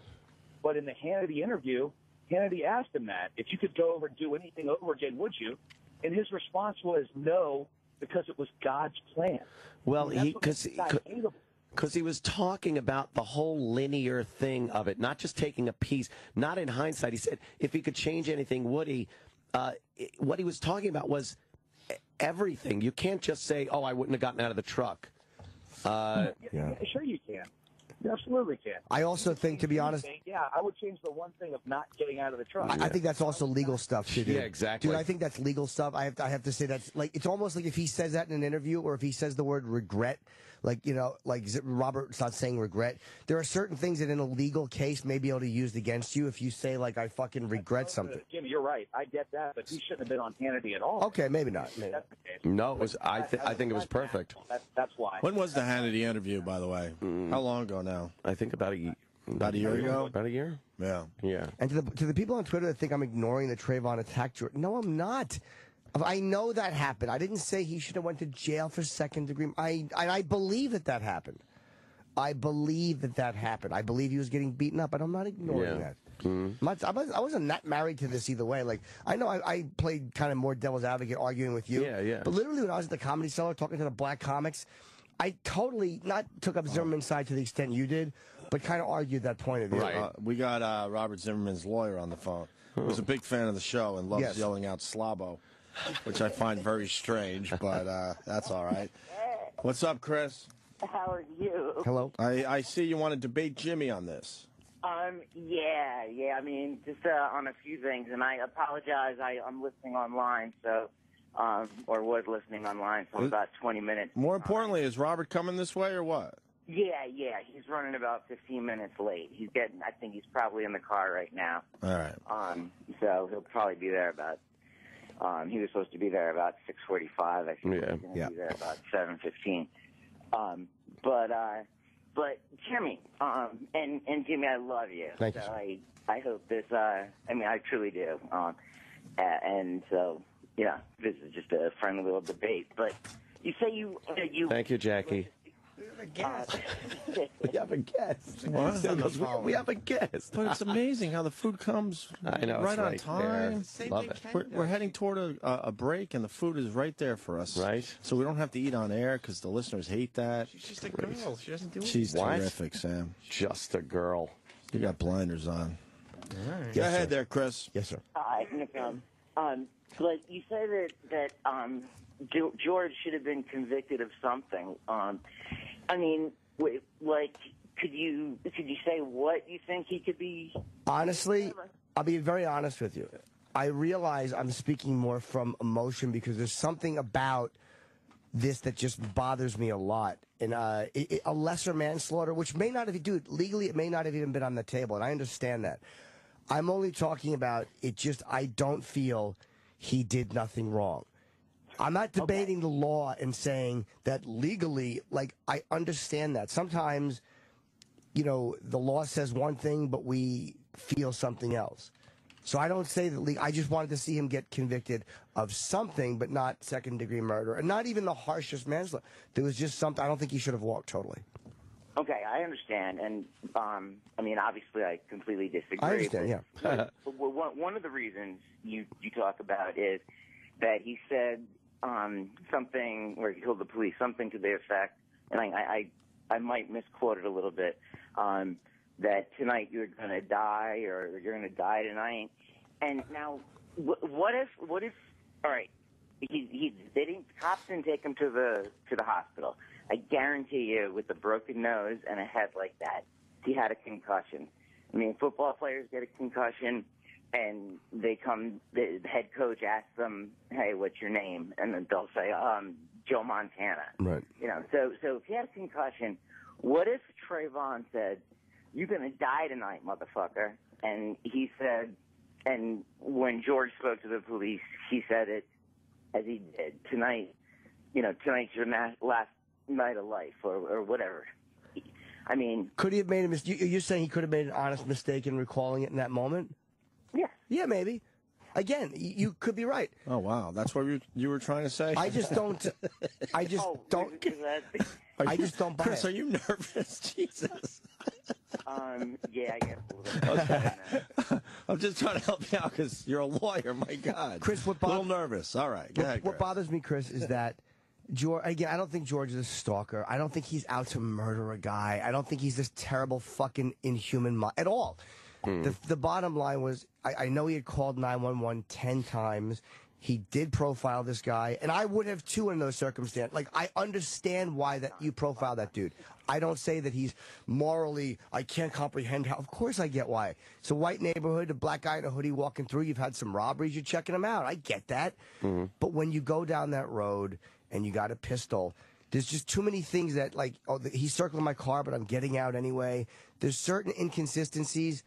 S7: But in the Hannity interview, Hannity asked him that. If you could go over and do anything over again, would you? And his response was no, because it was God's plan.
S3: Well, because he was talking about the whole linear thing of it, not just taking a piece, not in hindsight. He said if he could change anything, would he? What he was talking about was everything. You can't just say, oh, I wouldn't have gotten out of the truck.
S7: Sure you can. You absolutely can.
S4: I also think, to be honest...
S7: Yeah, I would change the one thing of not getting out of the truck.
S4: I think that's also legal stuff, too, dude.
S3: Yeah, exactly.
S4: Dude, I think that's legal stuff. I have to say that's... Like, it's almost like if he says that in an interview or if he says the word regret, like Robert's not saying regret. There are certain things that in a legal case may be able to be used against you if you say, like, I fucking regret something.
S7: Jimmy, you're right. I get that, but he shouldn't have been on Hannity at all.
S4: Okay, maybe not. Maybe.
S7: That's the case.
S3: No, it was. I think it was perfect.
S7: That's why.
S2: When was the Hannity interview, by the way? How long ago now?
S3: I think about a year ago. About a year?
S2: Yeah.
S3: Yeah.
S4: And to the people on Twitter that think I'm ignoring the Trayvon attack, no, I'm not. I know that happened. I didn't say he should have went to jail for second degree. I believe that happened. I believe that happened. I believe he was getting beaten up, but I'm not ignoring that. I wasn't that married to this either way. Like, I know I played kind of more devil's advocate arguing with you.
S3: Yeah.
S4: But literally when I was at the Comedy Cellar talking to the black comics, I totally not took up Zimmerman's side to the extent you did, but kind of argued that point of view.
S2: Right. We got Robert Zimmerman's lawyer on the phone, who's a big fan of the show and loves yelling out Slabo, which I find very strange, but that's all right. What's up, Chris?
S8: How are you?
S4: Hello.
S2: I see you want to debate Jimmy on this.
S8: Yeah. I mean, just on a few things, and I apologize. I'm listening online, so or was listening online for about 20 minutes.
S2: More importantly, is Robert coming this way or what?
S8: Yeah. He's running about 15 minutes late. I think he's probably in the car right now.
S2: All right.
S8: So he'll probably be there about. He was supposed to be there about 6:45. I think he's going to be there about 7:15. But Jimmy, and Jimmy, I love you.
S4: Thank you.
S8: So I hope this. I mean, I truly do. And so, yeah, this is just a friendly little debate. But you say you.
S3: Thank you, Jackie.
S4: We have a guest.
S2: What?
S3: We have a guest.
S2: But it's amazing how the food comes
S3: right
S2: on time.
S3: Love it.
S2: We're heading toward a break, and the food is right there for us.
S3: Right.
S2: So we don't have to eat on air because the listeners hate that.
S5: She's just a girl. She doesn't do it.
S2: She's
S3: What?
S2: terrific, Sam.
S3: Just a girl.
S2: You got blinders on.
S5: Right.
S2: Go ahead there, Chris.
S4: Yes, sir.
S8: But you say that George should have been convicted of something. I mean, like, could you say what you think he could be?
S4: Honestly, I'll be very honest with you. I realize I'm speaking more from emotion because there's something about this that just bothers me a lot. And a lesser manslaughter, which may not have, dude, legally it may not have even been on the table, and I understand that. I'm only talking about it just, I don't feel he did nothing wrong. I'm not debating the law and saying that legally, like, I understand that. Sometimes, you know, the law says one thing, but we feel something else. So I don't say that I just wanted to see him get convicted of something, but not second-degree murder, and not even the harshest manslaughter. There was just something, I don't think he should have walked totally.
S8: Okay, I understand, and I mean, obviously, I completely disagree.
S4: I understand, yeah.
S8: But one of the reasons you talk about is that he said something where he told the police something to the effect, and I might misquote it a little bit, that tonight you're going to die or you're going to die tonight. And now, what if? All right, cops didn't take him to the hospital. I guarantee you, with a broken nose and a head like that, he had a concussion. I mean, football players get a concussion, and the head coach asks them, "Hey, what's your name?" And then they'll say, "Joe Montana."
S4: Right.
S8: You know, so if he had a concussion, what if Trayvon said, "You're gonna die tonight, motherfucker"? And he said, and when George spoke to the police, he said it as he did. Tonight, you know, tonight's your last night of life, or whatever. I mean,
S4: could he have made a mistake? You're saying he could have made an honest mistake in recalling it in that moment?
S8: Yeah.
S4: Yeah, maybe. Again, you could be right.
S2: Oh, wow. That's what you were trying to say?
S4: I just don't. I just don't. I just don't buy
S2: Chris,
S4: it.
S2: are you nervous? Jesus.
S8: Yeah, I guess a little bit.
S2: Okay. I'm just trying to help you out because you're a lawyer. My God.
S4: Chris,
S2: a little nervous. All right. Go ahead,
S4: what
S2: Chris.
S4: bothers me, Chris, is that George. Again, I don't think George is a stalker. I don't think he's out to murder a guy. I don't think he's this terrible fucking inhuman at all. The bottom line was, I know he had called 911 10 times. He did profile this guy, and I would have too in those circumstances. Like, I understand why that you profile that dude. I don't say that he's morally, I can't comprehend how. Of course I get why. It's a white neighborhood, a black guy in a hoodie walking through. You've had some robberies. You're checking him out. I get that. But when you go down that road and you got a pistol, there's just too many things that, like, he's circling my car, but I'm getting out anyway. There's certain inconsistencies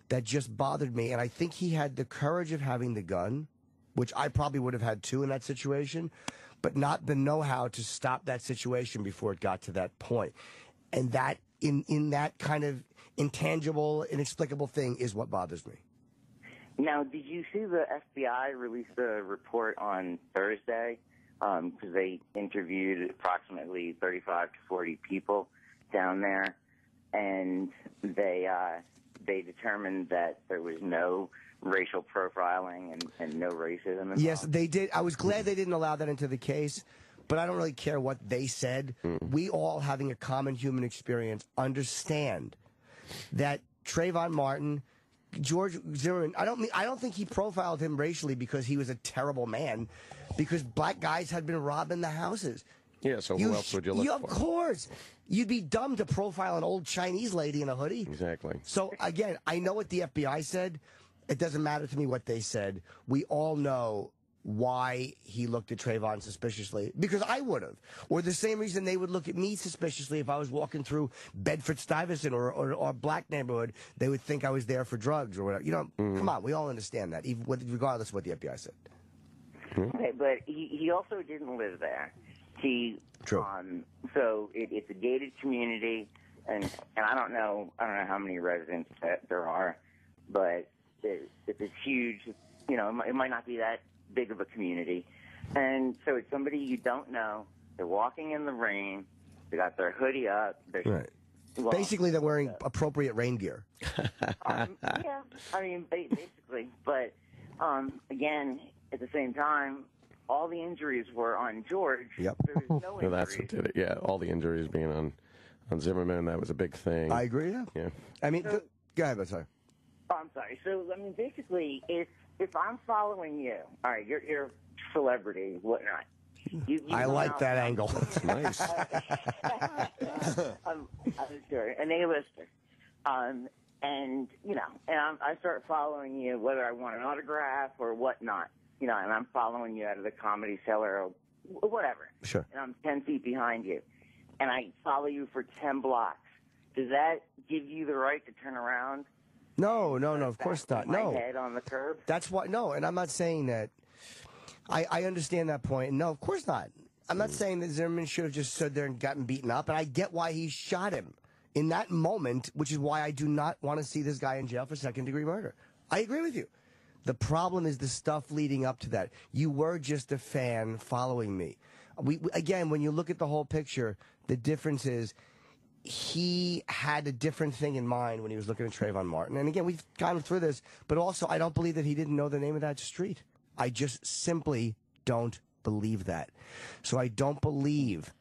S4: that just bothered me, and I think he had the courage of having the gun, which I probably would have had too in that situation, but not the know-how to stop that situation before it got to that point. And that, in that kind of intangible, inexplicable thing is what bothers me.
S8: Now, did you see the FBI release a report on Thursday? Because they interviewed approximately 35 to 40 people, down there, and they determined that there was no racial profiling and no racism involved.
S4: Yes, they did. I was glad they didn't allow that into the case, but I don't really care what they said. We all, having a common human experience, understand that Trayvon Martin, George Zimmerman, I don't think he profiled him racially because he was a terrible man, because black guys had been robbing the houses.
S3: Yeah, so who else would you look for?
S4: Of course. You'd be dumb to profile an old Chinese lady in a hoodie.
S3: Exactly.
S4: So, again, I know what the FBI said. It doesn't matter to me what they said. We all know why he looked at Trayvon suspiciously, because I would have. Or the same reason they would look at me suspiciously if I was walking through Bedford-Stuyvesant or a black neighborhood. They would think I was there for drugs or whatever. You know, come on, we all understand that, even regardless of what the FBI said.
S8: Okay, but he also didn't live there.
S4: True.
S8: So it's a gated community, and I don't know how many residents that there are, but it's huge. You know, it might not be that big of a community, and so it's somebody you don't know. They're walking in the rain. They got their hoodie up.
S4: Right. Well, basically, they're wearing appropriate rain gear.
S8: Yeah, I mean, basically. But again, at the same time, all the injuries were on George.
S4: Yep.
S8: There was no injuries.
S3: That's what did it. Yeah, all the injuries being on Zimmerman, that was a big thing.
S4: I agree. Yeah. I mean, go ahead, but sorry.
S8: Oh, I'm sorry. So, I mean, basically, if I'm following you, all right, you're a celebrity, whatnot. You
S4: I like that angle.
S3: That's nice.
S8: I'm sure, an A-lister. And, you know, and I start following you, whether I want an autograph or whatnot, you know, and I'm following you out of the Comedy Cellar or whatever.
S4: Sure.
S8: And I'm 10 feet behind you, and I follow you for 10 blocks. Does that give you the right to turn around?
S4: No, of course not. No.
S8: My head on the curb?
S4: That's why, no, and I'm not saying that. I understand that point. No, of course not. I'm not saying that Zimmerman should have just stood there and gotten beaten up, and I get why he shot him in that moment, which is why I do not want to see this guy in jail for second-degree murder. I agree with you. The problem is the stuff leading up to that. You were just a fan following me. Again, when you look at the whole picture, the difference is he had a different thing in mind when he was looking at Trayvon Martin. And again, we've gone through this, but also I don't believe that he didn't know the name of that street. I just simply don't believe that. So I don't believe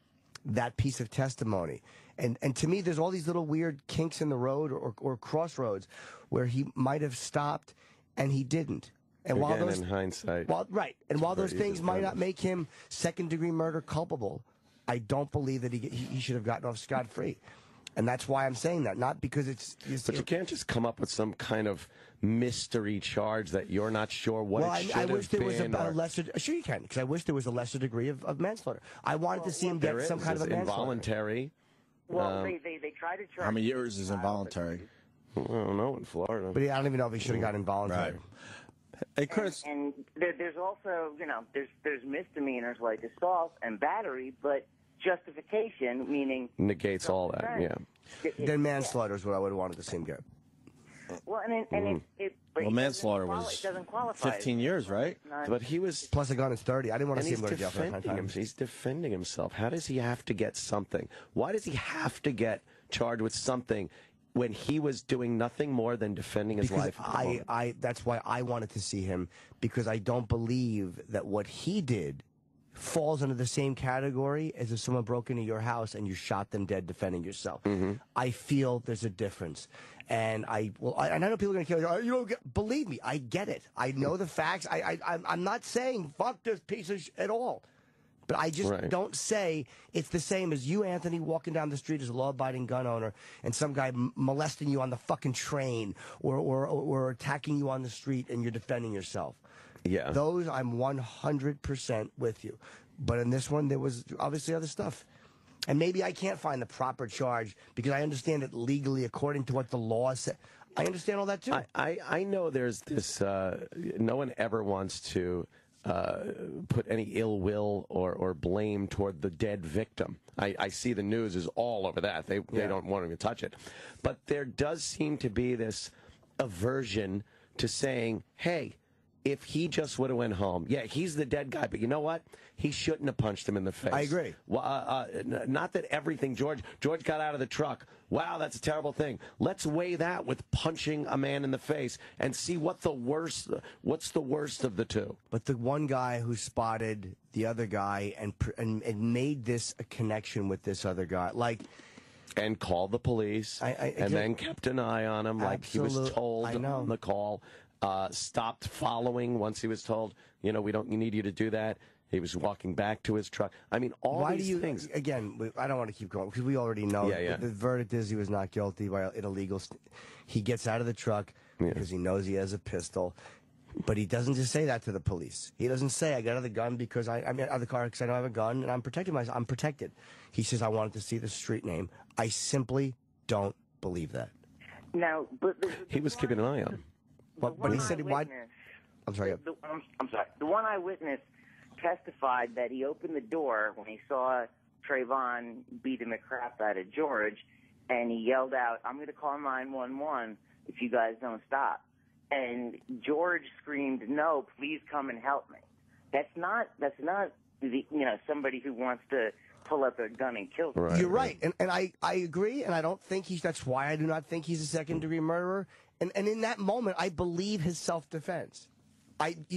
S4: that piece of testimony. And to me, there's all these little weird kinks in the road or crossroads where he might have stopped and he didn't. And
S3: again, in hindsight.
S4: Right. And while those things might not make him second-degree murder culpable, I don't believe that he should have gotten off scot-free. And that's why I'm saying that, not because it's
S3: but you can't just come up with some kind of mystery charge that you're not sure what it should have been.
S4: I wish there was a lesser. Sure, you can, because I wish there was a lesser degree of manslaughter. I wanted to see him get some kind of a manslaughter.
S3: Involuntary.
S8: Well, they try to charge.
S2: How many years is involuntary?
S3: I don't know, in Florida.
S4: But I don't even know if he should have got involuntary.
S2: Right. Hey, Chris.
S8: And there's also, you know, there's misdemeanors like assault and battery, but justification, meaning
S3: negates all that. Yeah.
S4: Then manslaughter is what I would have wanted to see him get.
S8: Well,
S2: Well, manslaughter was 15 years, right?
S3: But he was
S4: plus a gun is 30. I didn't want to see him go to jail for that time.
S3: He's defending himself. How does he have to get something? Why does he have to get charged with something when he was doing nothing more than defending his life?
S4: That's why I wanted to see him, because I don't believe that what he did falls under the same category as if someone broke into your house and you shot them dead defending yourself. I feel there's a difference. And I know people are going to kill you. You don't believe me. I get it. I know the facts. I'm not saying fuck this piece of at all. But I just don't say it's the same as you, Anthony, walking down the street as a law-abiding gun owner and some guy molesting you on the fucking train or attacking you on the street and you're defending yourself.
S3: Yeah.
S4: Those, I'm 100% with you. But in this one, there was obviously other stuff. And maybe I can't find the proper charge because I understand it legally according to what the law said. I understand all that, too.
S3: I know there's this, no one ever wants to put any ill will or blame toward the dead victim. I see the news is all over that. They don't want to even touch it. But there does seem to be this aversion to saying, hey, if he just would have went home, yeah, he's the dead guy, but you know what? He shouldn't have punched him in the face.
S4: I agree.
S3: Well, not that everything George got out of the truck. Wow, that's a terrible thing. Let's weigh that with punching a man in the face and see what's the worst of the two.
S4: But the one guy who spotted the other guy and made this a connection with this other guy, like.
S3: And called the police, and then kept an eye on him, like he was told on the call. Stopped following once he was told, you know, we need you to do that. He was walking back to his truck. I mean, these things.
S4: Again, I don't want to keep going because we already know. The verdict is he was not guilty by an illegal. He gets out of the truck because he knows he has a pistol. But he doesn't just say that to the police. He doesn't say, I got out of the gun because I'm out of the car because I don't have a gun and I'm protecting myself. I'm protected. He says, I wanted to see the street name. I simply don't believe that.
S8: Now, but
S3: he was keeping an eye on him.
S4: But he said, why? I'm sorry.
S8: I'm sorry. The one eyewitness testified that he opened the door when he saw Trayvon beating the crap out of George, and he yelled out, I'm going to call 911 if you guys don't stop. And George screamed, no, please come and help me. That's not somebody who wants to pull up a gun and kill someone.
S4: You're right. And I agree, and I don't think that's why I do not think he's a second-degree murderer. And in that moment, I believe his self-defense.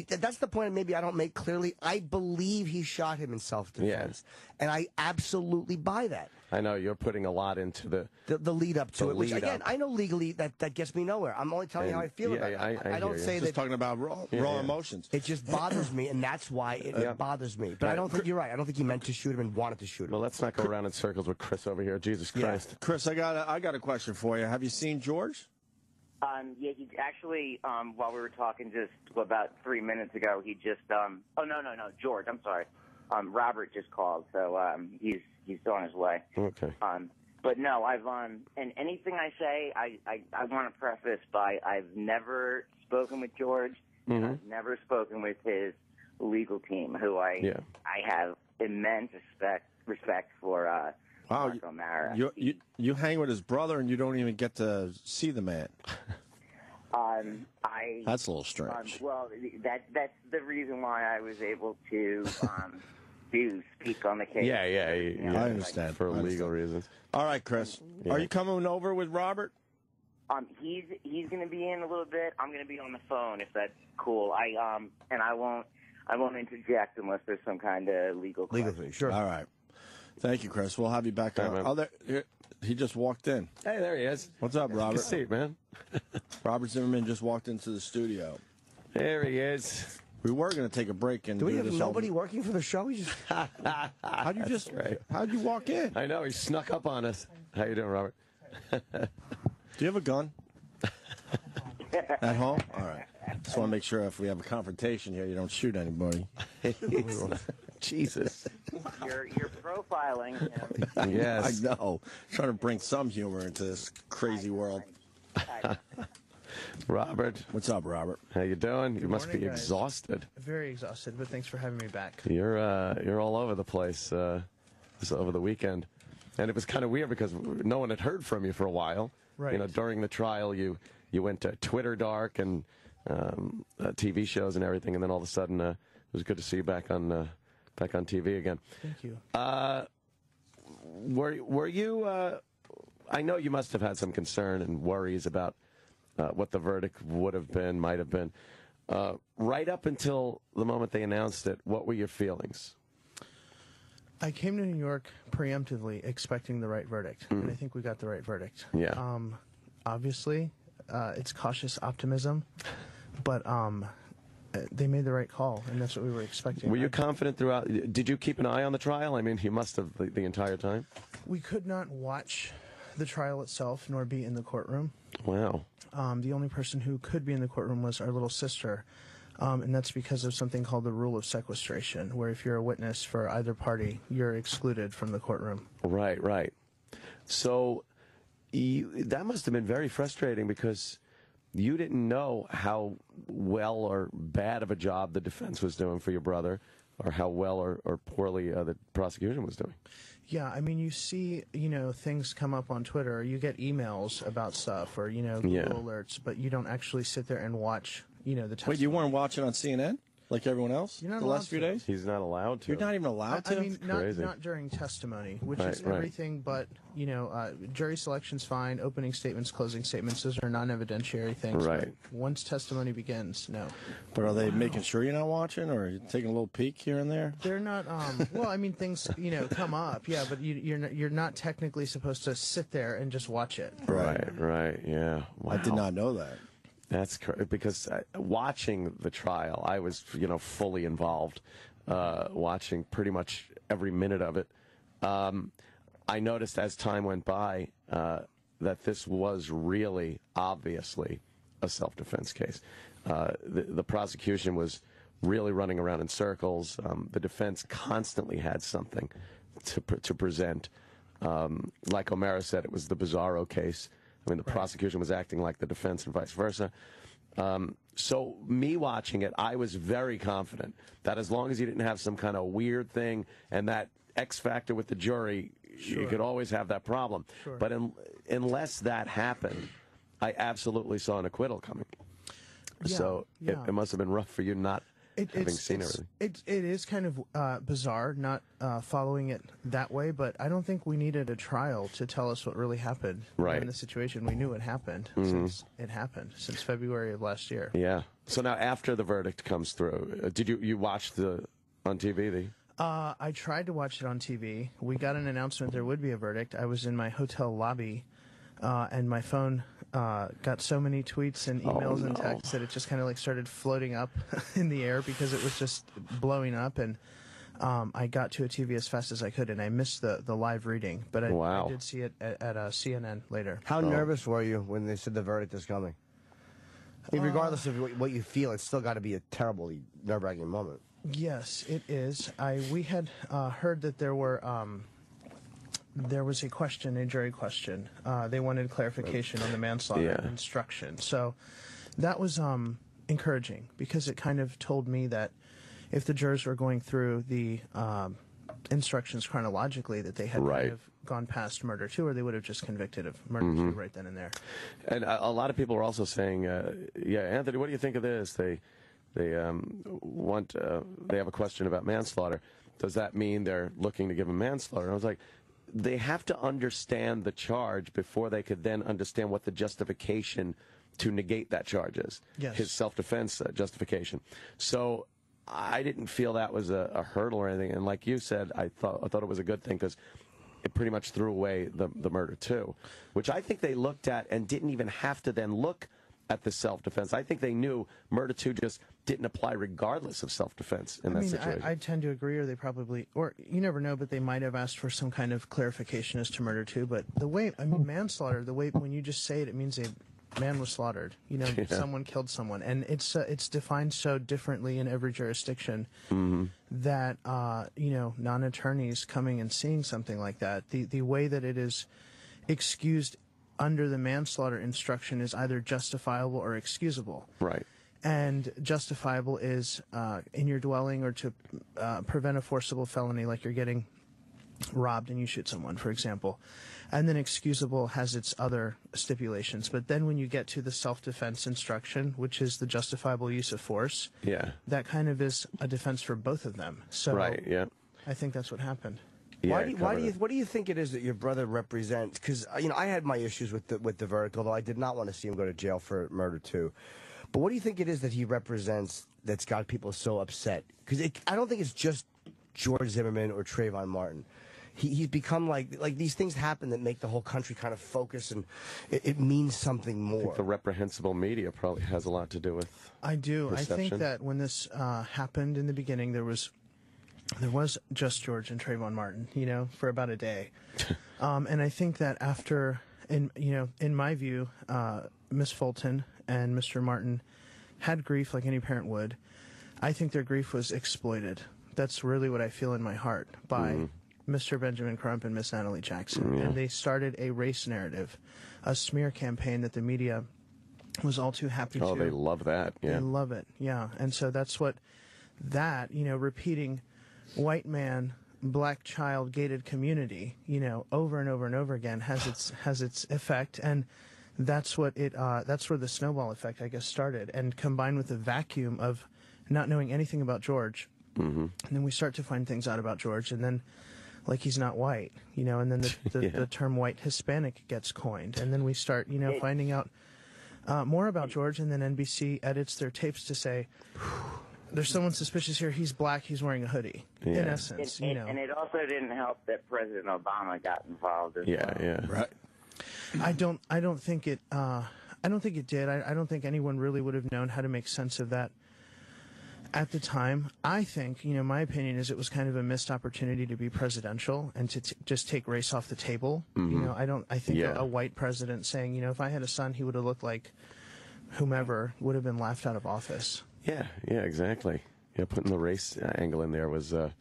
S4: That's the point maybe I don't make clearly. I believe he shot him in self-defense. And I absolutely buy that.
S3: I know you're putting a lot into
S4: the lead up to it, which again, I know legally that gets me nowhere. I'm only telling you how I feel about it. I don't say that.
S2: Just talking about raw emotions.
S4: It just bothers me, and that's why it bothers me. But I don't think you're right. I don't think he meant to shoot him and wanted to shoot him.
S3: Well, let's not go around in circles with Chris over here. Jesus Christ.
S2: Chris, I got a question for you. Have you seen George?
S8: Yeah, he actually, while we were talking just about 3 minutes ago, he just, oh, no, George, I'm sorry. Robert just called, so he's on his way.
S3: Okay.
S8: But no, and anything I say, I want to preface by I've never spoken with George.
S3: Mm-hmm.
S8: I've never spoken with his legal team, who I have immense respect for.
S2: Wow, you hang with his brother and you don't even get to see the man. That's a little strange.
S8: Well, that's the reason why I was able to speak on the case.
S3: Yeah,
S2: I understand
S3: for legal reasons.
S2: All right, Chris, are you coming over with Robert?
S8: He's going to be in a little bit. I'm going to be on the phone if that's cool. I won't interject unless there's some kind of legal
S4: thing. Sure.
S2: All right. Thank you, Chris. We'll have you back on. He just walked in.
S3: Hey, there he is.
S2: What's up, Robert?
S3: Good seat, man.
S2: Robert Zimmerman just walked into the studio.
S3: There he is.
S2: We were going to take a break and
S4: do we have nobody working for the show?
S2: How'd you walk in?
S3: I know he snuck up on us. How you doing, Robert?
S2: Do you have a gun at home? All right. Just want to make sure if we have a confrontation here, you don't shoot anybody.
S3: Jesus.
S8: You're profiling him.
S3: Yes.
S2: I know. Trying to bring some humor into this crazy world.
S3: Robert.
S2: What's up, Robert?
S3: How you doing? You must be
S9: guys.
S3: exhausted.
S9: Very exhausted, but thanks for having me back.
S3: You're all over the place over the weekend. And it was kind of weird because no one had heard from you for a while.
S9: Right.
S3: You know, during the trial, you went to Twitter dark and TV shows and everything, and then all of a sudden it was good to see you back on TV again.
S9: Thank you.
S3: Were you? I know you must have had some concern and worries about what the verdict would have been, might have been. Right up until the moment they announced it, what were your feelings?
S9: I came to New York preemptively expecting the right verdict, and I think we got the right verdict.
S3: Yeah.
S9: Obviously, it's cautious optimism, but they made the right call, and that's what we were expecting.
S3: Were you confident throughout? Did you keep an eye on the trial? I mean, you must have the entire time.
S9: We could not watch the trial itself, nor be in the courtroom.
S3: Wow.
S9: The only person who could be in the courtroom was our little sister, and that's because of something called the rule of sequestration, where if you're a witness for either party, you're excluded from the courtroom.
S3: Right. So that must have been very frustrating because you didn't know how well or bad of a job the defense was doing for your brother, or how well or poorly the prosecution was doing.
S9: Yeah, I mean, you see, things come up on Twitter, or you get emails about stuff, or, Google alerts, but you don't actually sit there and watch the testimony.
S2: Wait, you weren't watching on CNN? Like everyone else
S9: You're not
S2: the last few days?
S3: He's not allowed to.
S2: You're not even allowed to?
S9: I mean, not during testimony, which is everything but, jury selection's fine, opening statements, closing statements, those are non-evidentiary things.
S3: Right.
S9: But once testimony begins, no.
S2: But are they making sure you're not watching, or are you taking a little peek here and there?
S9: They're not, well, I mean, things, come up, yeah, but you're not technically supposed to sit there and just watch it.
S3: Right, yeah. Wow.
S2: I did not know that.
S3: That's correct, because watching the trial, I was, fully involved, watching pretty much every minute of it. I noticed as time went by that this was really, obviously, a self-defense case. The prosecution was really running around in circles. The defense constantly had something to present. Like O'Mara said, it was the Bizarro case. I mean, the prosecution was acting like the defense and vice versa. So me watching it, I was very confident that as long as you didn't have some kind of weird thing and that X factor with the jury, you could always have that problem. But unless that happened, I absolutely saw an acquittal coming. So it must have been rough for you not having seen everything.
S9: It is kind of bizarre not following it that way, but I don't think we needed a trial to tell us what really happened in the situation. We knew it happened since it happened, since February of last year.
S3: Yeah. So now after the verdict comes through, did you watch on TV?
S9: I tried to watch it on TV. We got an announcement there would be a verdict. I was in my hotel lobby, and my phone got so many tweets and emails and texts that it just kind of like started floating up in the air because it was just blowing up. And I got to a TV as fast as I could, and I missed the live reading. But I did see it at CNN later.
S4: How nervous were you when they said the verdict is coming? I mean, regardless of what you feel, it's still got to be a terribly nerve-wracking moment.
S9: Yes, it is. We had heard that there was a jury question. They wanted clarification on the manslaughter instruction. So that was encouraging because it kind of told me that if the jurors were going through the instructions chronologically, that they had kind of gone past murder 2, or they would have just convicted of murder 2 right then and there.
S3: And a lot of people are also saying, Anthony, what do you think of this? They have a question about manslaughter. Does that mean they're looking to give him manslaughter? And I was like, they have to understand the charge before they could then understand what the justification to negate that charge is.
S9: Yes.
S3: His self-defense justification. So I didn't feel that was a hurdle or anything. And like you said, I thought it was a good thing because it pretty much threw away the murder too, which I think they looked at and didn't even have to then look at the self-defense. I think they knew murder 2 just didn't apply regardless of self-defense in that situation.
S9: I tend to agree, or they probably, or you never know, but they might have asked for some kind of clarification as to murder 2. But the way, manslaughter, the way, when you just say it, it means a man was slaughtered. Someone killed someone. And it's defined so differently in every jurisdiction that, non-attorneys coming and seeing something like that, the way that it is excused under the manslaughter instruction is either justifiable or excusable.
S3: Right.
S9: And justifiable is in your dwelling or to prevent a forcible felony, like you're getting robbed and you shoot someone, for example. And then excusable has its other stipulations. But then when you get to the self-defense instruction, which is the justifiable use of force, that kind of is a defense for both of them. So I think that's what happened.
S4: What do you think it is that your brother represents? Because I had my issues with the verdict, although I did not want to see him go to jail for murder 2. But what do you think it is that he represents that's got people so upset? Because I don't think it's just George Zimmerman or Trayvon Martin. He's become like these things happen that make the whole country kind of focus, and it means something more.
S3: I think the reprehensible media probably has a lot to do with
S9: I do.
S3: perception.
S9: I think that when this happened in the beginning, there was just George and Trayvon Martin, for about a day. And I think that after, in my view, Miss Fulton and Mr. Martin had grief like any parent would. I think their grief was exploited. That's really what I feel in my heart by Mr. Benjamin Crump and Miss Natalie Jackson. And they started a race narrative, a smear campaign that the media was all too happy to.
S3: Oh, they love that. Yeah.
S9: They love it. Yeah. And so that's what repeating white man, black child, gated community, over and over and over again has its effect. And that's what that's where the snowball effect, I guess, started, and combined with the vacuum of not knowing anything about George, and then we start to find things out about George, and then like he's not white, you know, and then the term white Hispanic gets coined, and then we start, you know, finding out more about George, and then NBC edits their tapes to say, there's someone suspicious here, he's black, he's wearing a hoodie, in essence, you know.
S8: And it also didn't help that President Obama got involved as well.
S2: Right.
S9: I don't think it did. I don't think anyone really would have known how to make sense of that at the time. I think, you know, my opinion is it was kind of a missed opportunity to be presidential and to just take race off the table. You know, I think a white president saying, you know, if I had a son, he would have looked like whomever, would have been laughed out of office. Yeah,
S3: exactly. Yeah, putting the race angle in there was a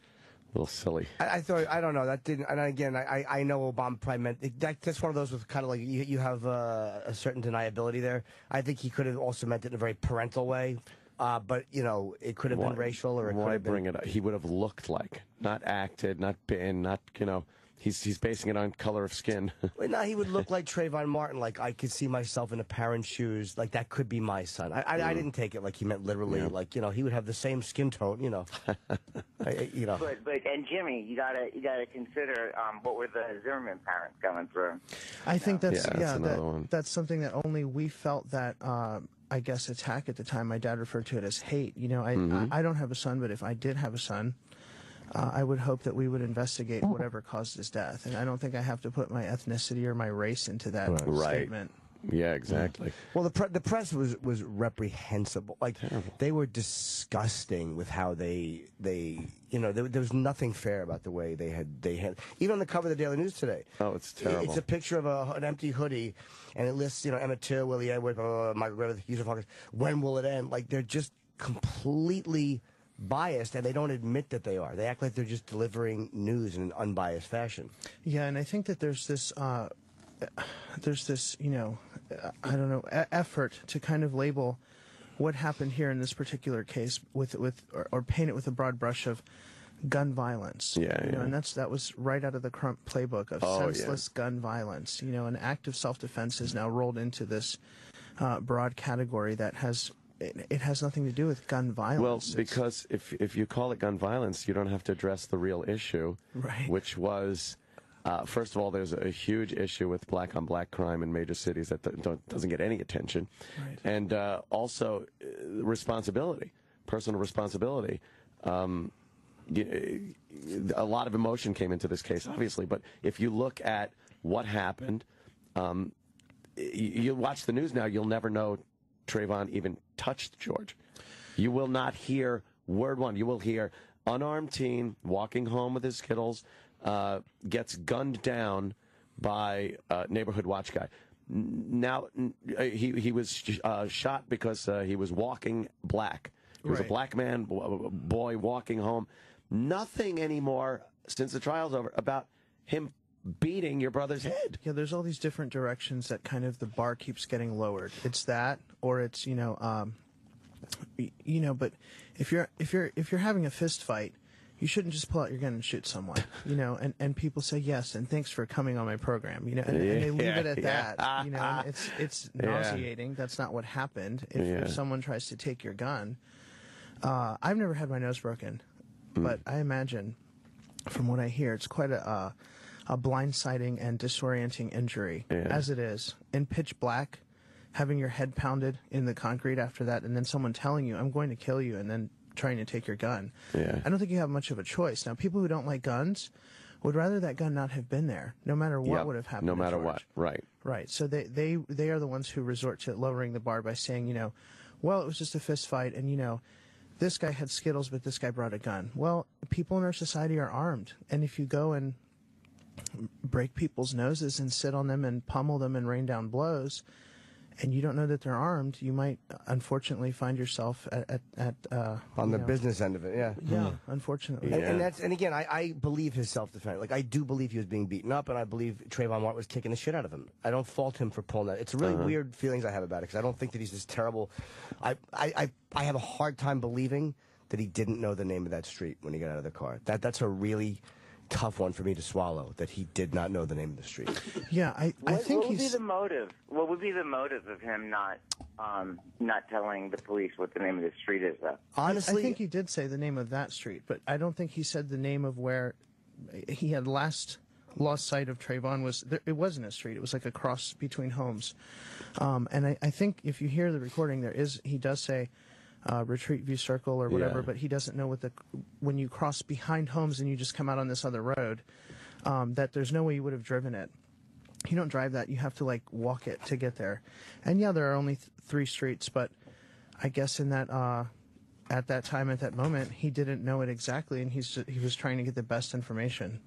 S3: little silly.
S4: I thought, I don't know, that didn't, and again, I know Obama probably meant, that's one of those with kind of like, you have a certain deniability there. I think he could have also meant it in a very parental way, but, you know, it could have been racial, or it could have been...
S3: Why bring it up? He would have looked like, not acted, not been, not, you know... He's basing it on color of skin.
S4: No, he would look like Trayvon Martin. Like, I could see myself in a parent's shoes. Like, that could be my son. I didn't take it like he meant literally. Like, you know, he would have the same skin tone. You know, you know.
S8: But and Jimmy, you gotta consider what were the Zimmerman parents going through.
S9: I think that's
S3: one.
S9: That's something that only we felt that. I guess attack at the time. My dad referred to it as hate. You know, I don't have a son, but if I did have a son. I would hope that we would investigate whatever caused his death, and I don't think I have to put my ethnicity or my race into that statement.
S3: Yeah, exactly.
S4: Well, the press was reprehensible. Like, they were disgusting with how they you know, there was nothing fair about the way they had even on the cover of the Daily News today.
S3: Oh, it's terrible.
S4: It's a picture of an empty hoodie, and it lists, you know, Emmett Till, Willie Edwards, Michael Griffith, Houston Fox. When will it end? Like, they're just completely biased, and they don't admit that they are. They act like they're just delivering news in an unbiased fashion.
S9: Yeah, and I think that there's this, you know, I don't know, effort to kind of label what happened here in this particular case or paint it with a broad brush of gun violence. You know, and that was right out of the Crump playbook of senseless gun violence. You know, an act of self-defense is now rolled into this broad category that has. It has nothing to do with gun violence.
S3: Well, because if you call it gun violence, you don't have to address the real issue, which was, first of all, there's a huge issue with black-on-black crime in major cities that doesn't get any attention, and also responsibility, personal responsibility. A lot of emotion came into this case, obviously, but if you look at what happened, you watch the news now, you'll never know Trayvon even touched George. You will not hear word one. You will hear unarmed teen walking home with his Skittles, gets gunned down by a neighborhood watch guy. Now, he was shot because he was walking black. He was a black man, boy walking home. Nothing anymore, since the trial's over, about him beating your brother's head.
S9: Yeah, there's all these different directions that kind of the bar keeps getting lowered. It's that, or it's, you know, but if you're having a fist fight, you shouldn't just pull out your gun and shoot someone, you know, and people say yes and thanks for coming on my program, you know, and they leave it at that, you know, and it's nauseating. That's not what happened. If someone tries to take your gun, I've never had my nose broken, but I imagine, from what I hear, it's quite a blindsiding and disorienting injury, as it is, in pitch black, having your head pounded in the concrete after that, and then someone telling you, I'm going to kill you, and then trying to take your gun. I don't think you have much of a choice. Now, people who don't like guns would rather that gun not have been there, no matter what would have happened.
S3: No matter what,
S9: right. So they are the ones who resort to lowering the bar by saying, you know, well, it was just a fist fight, and, you know, this guy had Skittles, but this guy brought a gun. Well, people in our society are armed, and if you go and break people's noses and sit on them and pummel them and rain down blows, and you don't know that they're armed, you might unfortunately find yourself
S4: on the business end of it.
S9: Unfortunately.
S4: And again, I believe his self-defense. Like, I do believe he was being beaten up, and I believe Trayvon Martin was kicking the shit out of him. I don't fault him for pulling that. It's really weird feelings I have about it, because I don't think that he's this terrible. I have a hard time believing that he didn't know the name of that street when he got out of the car. That's a really tough one for me to swallow, that he did not know the name of the street.
S9: Yeah, I think
S8: what would be the motive? What would be the motive of him not telling the police what the name of the street is, though?
S4: Honestly,
S9: I think he did say the name of that street, but I don't think he said the name of where he had lost sight of Trayvon. It wasn't a street. It was like a cross between homes. And I think if you hear the recording, he does say Retreat View Circle or whatever, but he doesn't know when you cross behind homes and you just come out on this other road, that there's no way you would have driven it. You don't drive that. You have to like walk it to get there. And yeah, there are only 3 streets, but I guess in that at that time, at that moment, he didn't know it exactly, and he was trying to get the best information.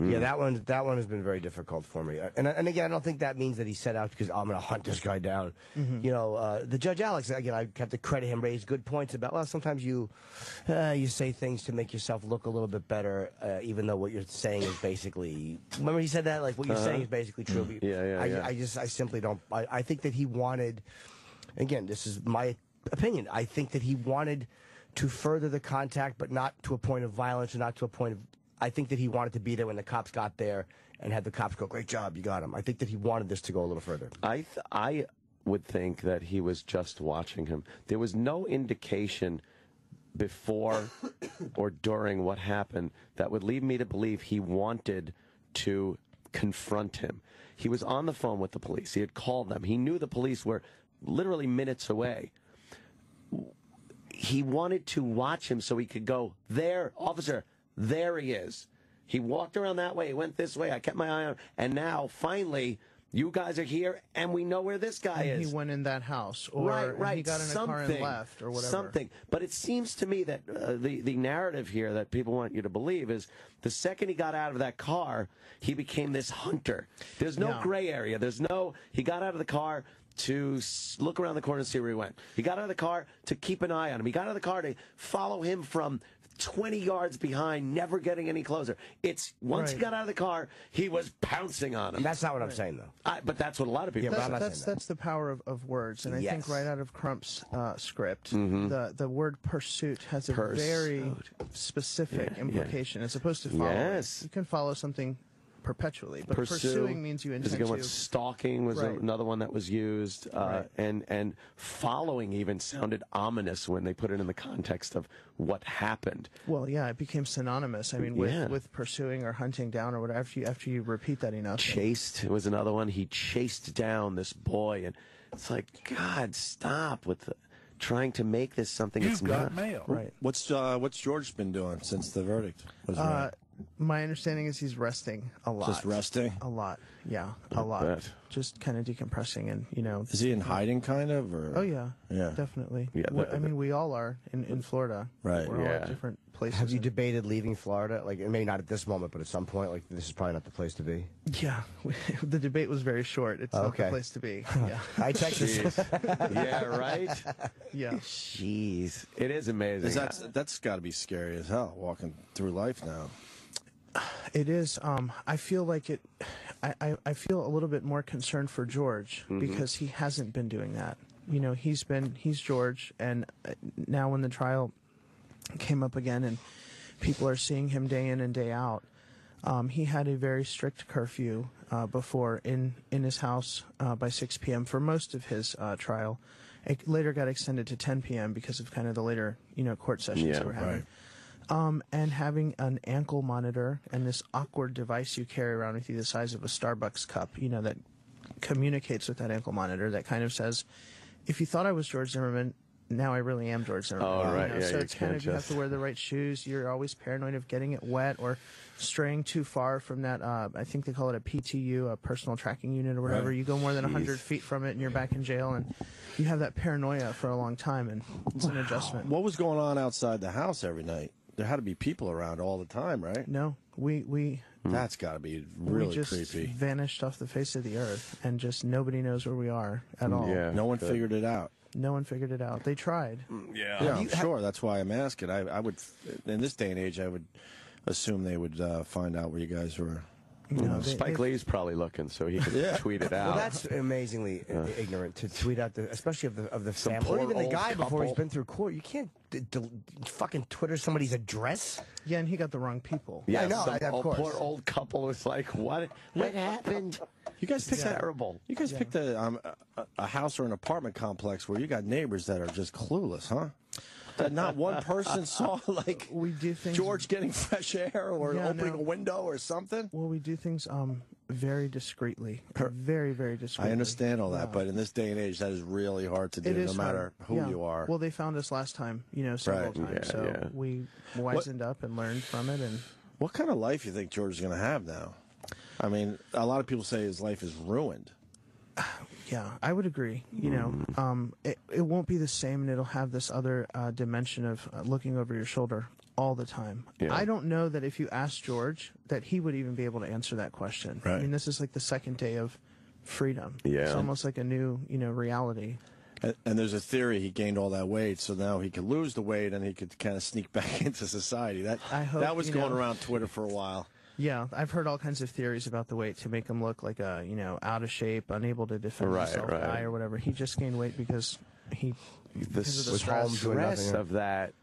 S4: Yeah, that one has been very difficult for me. And again, I don't think that means that he set out because I'm going to hunt this guy down.
S9: Mm-hmm.
S4: You know, the Judge Alex, again, I have to credit him, raised good points about, well, sometimes you say things to make yourself look a little bit better, even though what you're saying is basically, remember he said that? Like, what you're saying is basically true. I simply don't, I think that he wanted, again, this is my opinion, I think that he wanted to further the contact, but not to a point of violence or not to a point of, I think that he wanted to be there when the cops got there and had the cops go, great job, you got him. I think that he wanted this to go a little further.
S3: I would think that he was just watching him. There was no indication before or during what happened that would lead me to believe he wanted to confront him. He was on the phone with the police. He had called them. He knew the police were literally minutes away. He wanted to watch him so he could go, there, officer, there he is. He walked around that way. He went this way. I kept my eye on him. And now, finally, you guys are here, and we know where this guy is.
S9: He went in that house, or
S3: right.
S9: he got in a car and left, or whatever.
S3: Something. But it seems to me that the narrative here that people want you to believe is the second he got out of that car, he became this hunter. There's no gray area. He got out of the car to look around the corner and see where he went. He got out of the car to keep an eye on him. He got out of the car to follow him from 20 yards behind, never getting any closer. Once he got out of the car, he was pouncing on him.
S4: That's not what I'm saying, though.
S3: But that's what a lot of people say.
S9: That's the power of words, and I think right out of Crump's script, the word pursuit has a very specific implication. As opposed to following. You can follow something perpetually, but pursuing means you intend to.
S3: Stalking was another one that was used, and following even sounded ominous when they put it in the context of what happened.
S9: Well, yeah, it became synonymous. I mean, with pursuing or hunting down or whatever. After you repeat that enough.
S3: Chased was another one. He chased down this boy, and it's like, God, stop with trying to make this something it's not.
S2: Mail. Right. What's George been doing since the verdict was read?
S9: My understanding is he's resting a lot.
S2: Just resting?
S9: A lot, yeah, a lot. Just kind of decompressing and,
S2: Is he in hiding, kind of? Or?
S9: Oh, yeah, definitely.
S3: Yeah,
S9: I mean, we all are in Florida.
S2: Right.
S9: We're all at different places.
S4: Have you debated leaving Florida? Like, maybe not at this moment, but at some point, like, this is probably not the place to be?
S9: Yeah, the debate was very short. It's not the place to be. Yeah.
S4: I Texas.
S3: Yeah, right?
S9: Yeah.
S3: Jeez. It is amazing.
S2: That's got to be scary as hell, walking through life now.
S9: It is. I feel like it. I feel a little bit more concerned for George because he hasn't been doing that. You know, he's George, and now when the trial came up again and people are seeing him day in and day out, he had a very strict curfew before in his house by 6 p.m. for most of his trial. It later got extended to 10 p.m. because of kind of the later court sessions that we're having.
S2: Right.
S9: And having an ankle monitor and this awkward device you carry around with you the size of a Starbucks cup, that communicates with that ankle monitor that kind of says, if you thought I was George Zimmerman, now I really am George Zimmerman.
S3: Oh, right. Yeah,
S9: so it's kind of, you have to wear the right shoes. You're always paranoid of getting it wet or straying too far from that, I think they call it a PTU, a personal tracking unit or whatever. Right. You go more than 100 feet from it and you're back in jail, and you have that paranoia for a long time, and it's an adjustment.
S2: What was going on outside the house every night? There had to be people around all the time, right?
S9: No, we
S2: that's got to be really
S9: we just
S2: creepy.
S9: Vanished off the face of the earth, and just nobody knows where we are at all.
S2: Yeah, no one figured it out.
S9: No one figured it out. They tried.
S2: Yeah, I'm sure. That's why I'm asking. I would, in this day and age, I would assume they would find out where you guys were
S3: Spike Lee's probably looking, so he can tweet it out.
S4: Well, that's amazingly ignorant to tweet out, especially of the family, or even the guy before he's been through court. You can't fucking Twitter somebody's address.
S9: Yeah, and he got the wrong people.
S4: Yeah, I know. Of course.
S3: Poor old couple was like, what happened?
S2: You guys picked
S3: terrible.
S2: You guys picked a house or an apartment complex where you got neighbors that are just clueless, huh? That not one person saw, like,
S9: we do things,
S2: George getting fresh air or opening a window or something?
S9: Well, we do things very discreetly. Very, very discreetly.
S2: I understand all that, but in this day and age, that is really hard to do, no matter who you are.
S9: Well, they found us last time, several times. So we wisened up and learned from it. And
S2: what kind of life you think George is going to have now? I mean, a lot of people say his life is ruined.
S9: Yeah, I would agree. It won't be the same, and it'll have this other dimension of looking over your shoulder all the time. Yeah. I don't know that if you asked George that he would even be able to answer that question.
S2: Right.
S9: I mean, this is like the second day of freedom.
S3: Yeah.
S9: It's almost like a new, reality.
S2: And there's a theory he gained all that weight, so now he could lose the weight and he could kind of sneak back into society. That was going around Twitter for a while.
S9: Yeah, I've heard all kinds of theories about the weight to make him look like a, out of shape, unable to defend himself, guy or whatever. He just gained weight because
S3: the stress of that.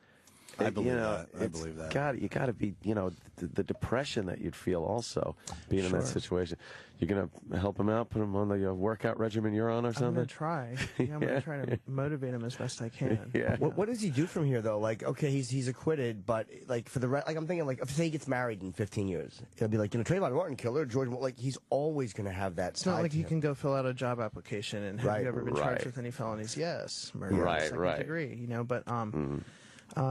S2: I believe that. I believe that.
S3: You got to be, the depression that you'd feel also being in that situation. You're going to help him out, put him on the workout regimen you're on or something?
S9: I'm going to try. Yeah, I'm going to try to motivate him as best I can.
S3: Yeah.
S4: What does he do from here, though? Like, okay, he's acquitted, but, like, for the rest, like, I'm thinking, like, if, say he gets married in 15 years, he'll be like, Trayvon Martin killer, George, like, he's always going to have that.
S9: It's not like he can go fill out a job application and have you ever been charged with any felonies? Yes. Murder, second degree, but,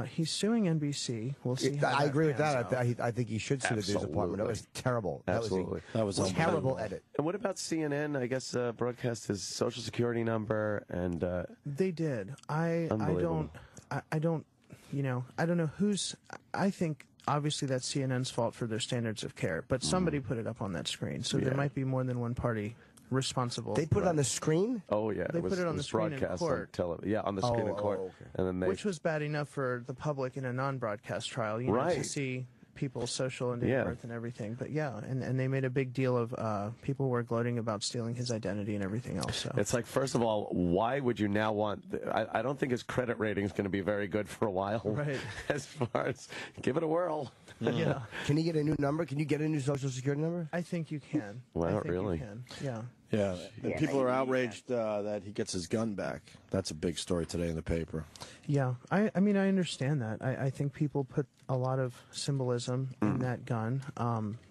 S9: he's suing NBC. We'll see.
S4: I agree with that. I think he should sue the news department. That was terrible.
S3: Absolutely.
S4: That was a terrible edit.
S3: And what about CNN? I guess broadcast his social security number and.
S9: They did. I don't know who's. I think obviously that's CNN's fault for their standards of care, but somebody put it up on that screen, so there might be more than one party responsible.
S4: They put it on the screen?
S3: Oh, yeah.
S9: They put it on the screen in court.
S3: On the screen in court.
S4: Okay.
S3: And then
S9: which was bad enough for the public in a non-broadcast trial, to see people's social and date of birth and everything. But and they made a big deal of people were gloating about stealing his identity and everything else. So.
S3: It's like, first of all, why would you now want... I don't think his credit rating is going to be very good for a while.
S9: Right.
S3: As far as... Give it a whirl.
S9: Yeah.
S4: Can he get a new number? Can you get a new social security number?
S9: I think you can.
S3: Well,
S9: I think
S3: really?
S9: You can. Yeah.
S2: Yeah, and people are outraged that he gets his gun back. That's a big story today in the paper.
S9: Yeah, I mean, I understand that. I think people put a lot of symbolism in that gun.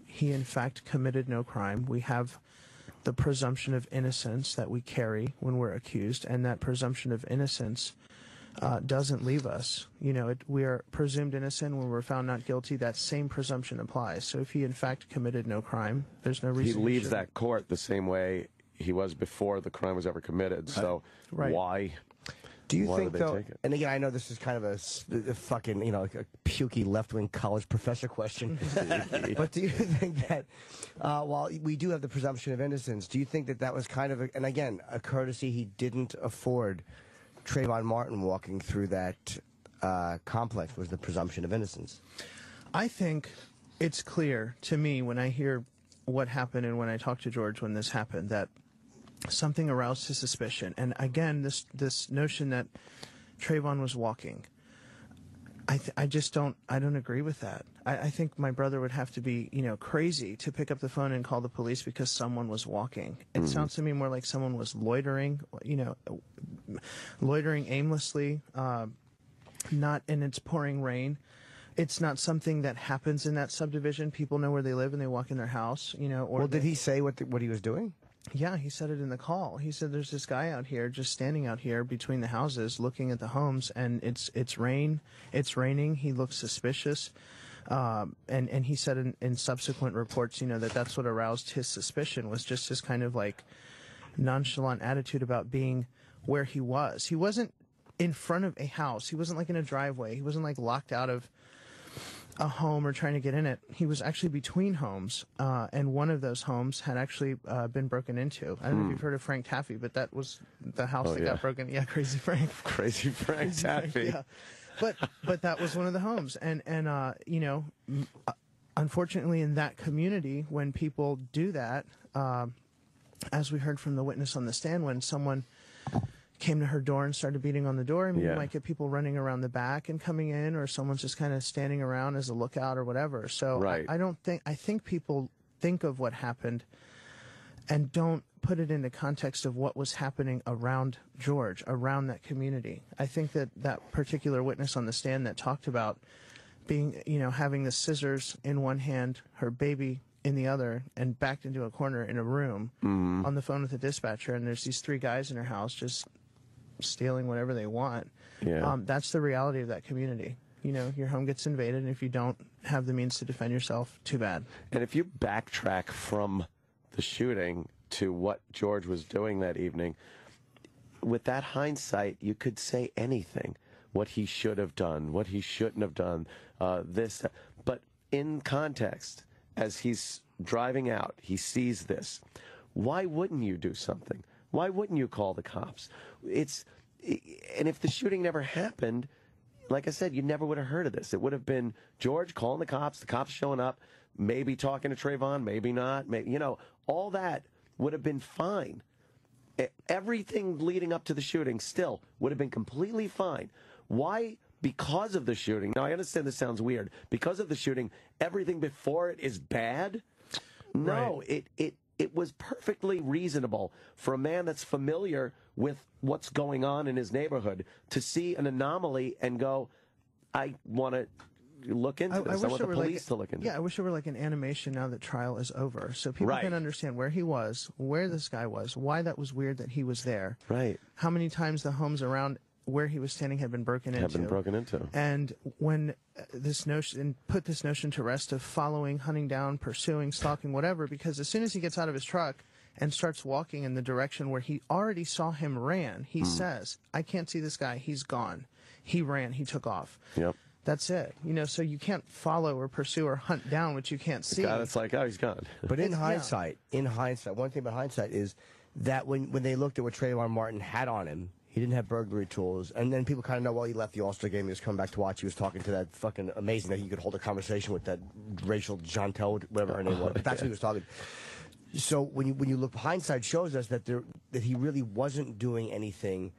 S9: He, in fact, committed no crime. We have the presumption of innocence that we carry when we're accused, and that presumption of innocence doesn't leave us. We are presumed innocent when we're found not guilty. That same presumption applies. So if he, in fact, committed no crime, there's no reason
S3: he leaves that court the same way he was before the crime was ever committed. So why?
S4: Do you think, though, and again, I know this is kind of a fucking, like a pukey left-wing college professor question, but do you think that while we do have the presumption of innocence, do you think that was kind of, and again, a courtesy he didn't afford Trayvon Martin walking through that complex was the presumption of innocence?
S9: I think it's clear to me when I hear what happened and when I talked to George when this happened that something aroused his suspicion. And again, this notion that Trayvon was walking, I don't agree with that. I think my brother would have to be, crazy to pick up the phone and call the police because someone was walking. It sounds to me more like someone was loitering, loitering aimlessly, not in its pouring rain. It's not something that happens in that subdivision. People know where they live and they walk in their house, Or
S4: did he say what he was doing?
S9: Yeah, he said it in the call. He said there's this guy out here just standing out here between the houses looking at the homes, and it's raining. He looks suspicious. And he said in subsequent reports, that's what aroused his suspicion was just his kind of like nonchalant attitude about being where he was. He wasn't in front of a house. He wasn't like in a driveway. He wasn't like locked out of a home or trying to get in it. He was actually between homes, and one of those homes had actually been broken into. I don't know if you've heard of Frank Taffy, but that was the house that got broken. Yeah, Crazy Frank.
S3: Crazy Frank Taffy.
S9: Yeah. But that was one of the homes, and unfortunately, in that community, when people do that, as we heard from the witness on the stand, when someone came to her door and started beating on the door, I mean, you might get people running around the back and coming in, or someone's just kind of standing around as a lookout or whatever. So I think people think of what happened and don't put it into context of what was happening around George, around that community. I think that that particular witness on the stand that talked about being, having the scissors in one hand, her baby in the other, and backed into a corner in a room on the phone with the dispatcher, and there's these 3 guys in her house just stealing whatever they want. That's the reality of that community. Your home gets invaded, and if you don't have the means to defend yourself, too bad.
S3: And if you backtrack from the shooting to what George was doing that evening, with that hindsight, you could say anything. What he should have done, what he shouldn't have done, but in context, as he's driving out, he sees this. Why wouldn't you do something? Why wouldn't you call the cops? And if the shooting never happened, like I said, you never would have heard of this. It would have been George calling the cops showing up, maybe talking to Trayvon, maybe not, all that would have been fine. Everything leading up to the shooting still would have been completely fine. Why? Because of the shooting. Now, I understand this sounds weird. Because of the shooting, everything before it is bad? No, it was perfectly reasonable for a man that's familiar with what's going on in his neighborhood to see an anomaly and go, I want to look into this. I want the police to look into it.
S9: Yeah, I wish it were like an animation now that trial is over, so people can understand where he was, where this guy was, why that was weird that he was there.
S3: Right.
S9: How many times the homes around where he was standing had been broken into. And when put this notion to rest of following, hunting down, pursuing, stalking, whatever, because as soon as he gets out of his truck and starts walking in the direction where he already saw him ran, he says, I can't see this guy, he's gone. He ran, he took off.
S3: Yep.
S9: That's it. So you can't follow or pursue or hunt down what you can't see.
S3: God, it's like, oh, he's gone.
S4: But in hindsight, one thing about hindsight is that when they looked at what Trayvon Martin had on him, he didn't have burglary tools. And then people kind of know, well, he left the All-Star game. He was coming back to watch. He was talking to that fucking amazing that he could hold a conversation with that Rachel Jontel, whatever her name was. But that's who he was talking. So when you look, hindsight shows us that he really wasn't doing anything.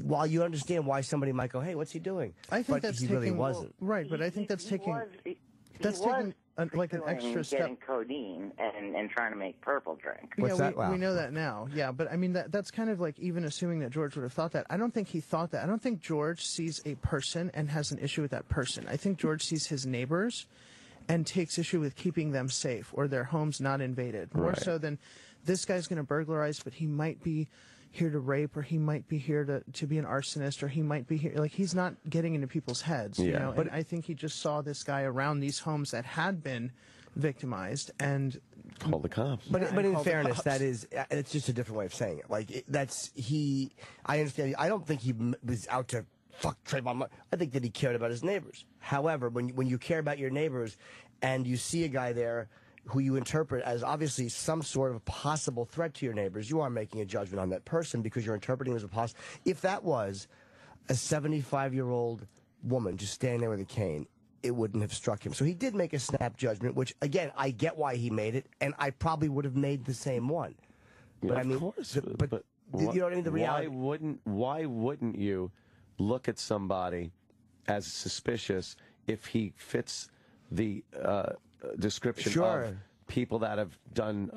S4: While you understand why somebody might go, hey, what's he doing?
S9: I think that's
S4: he really wasn't.
S9: Right, but I think that's taking...
S8: That's taking
S9: like an extra step.
S8: Getting codeine and trying to make purple drink.
S4: What's that?
S9: We know that now. Yeah, but I mean that's kind of like even assuming that George would have thought that. I don't think he thought that. I don't think George sees a person and has an issue with that person. I think George sees his neighbors and takes issue with keeping them safe or their homes not invaded. More so than this guy's going to burglarize, but he might be here to rape, or he might be here to be an arsonist, or he might be here, like, he's not getting into people's heads, you know? But I think he just saw this guy around these homes that had been victimized and
S3: called the cops.
S4: But in fairness, it's just a different way of saying it. Like, I understand. I don't think he was out to fuck Trayvon. I think that he cared about his neighbors. However, when you care about your neighbors and you see a guy there who you interpret as obviously some sort of possible threat to your neighbors, you are making a judgment on that person because you're interpreting him as a possible. If that was a 75-year-old woman just standing there with a cane, it wouldn't have struck him. So he did make a snap judgment, which, again, I get why he made it, and I probably would have made the same one. But
S3: of course.
S4: But you know what I mean? The reality.
S3: Why wouldn't you look at somebody as suspicious if he fits the description of people that have done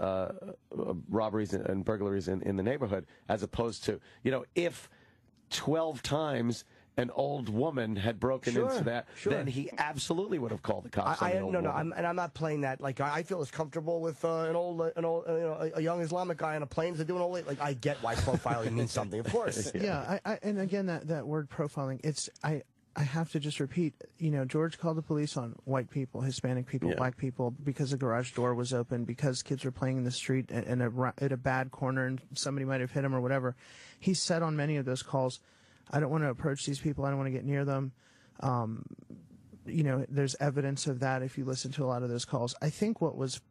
S3: robberies and burglaries in the neighborhood, as opposed to, if 12 times an old woman had broken into that, then he absolutely would have called the cops.
S4: I'm not playing that. Like, I feel as comfortable with a young Islamic guy on a plane as I do an old. Like, I get why profiling means something, of course.
S9: Yeah, and again, that word profiling, I have to just repeat, George called the police on white people, Hispanic people, black people, because the garage door was open, because kids were playing in the street at a bad corner and somebody might have hit him or whatever. He said on many of those calls, I don't want to approach these people, I don't want to get near them. There's evidence of that if you listen to a lot of those calls. I think what was,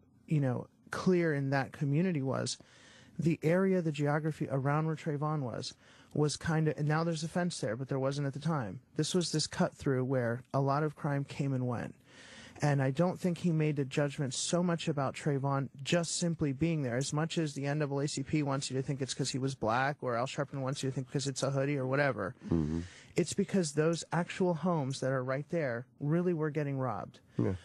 S9: clear in that community was the area, the geography around where Trayvon was kind of, and now there's a fence there, but there wasn't at the time. This was this cut through where a lot of crime came and went. And I don't think he made a judgment so much about Trayvon just simply being there, as much as the NAACP wants you to think it's because he was black, or Al Sharpton wants you to think because it's a hoodie or whatever. It's because those actual homes that are right there really were getting robbed.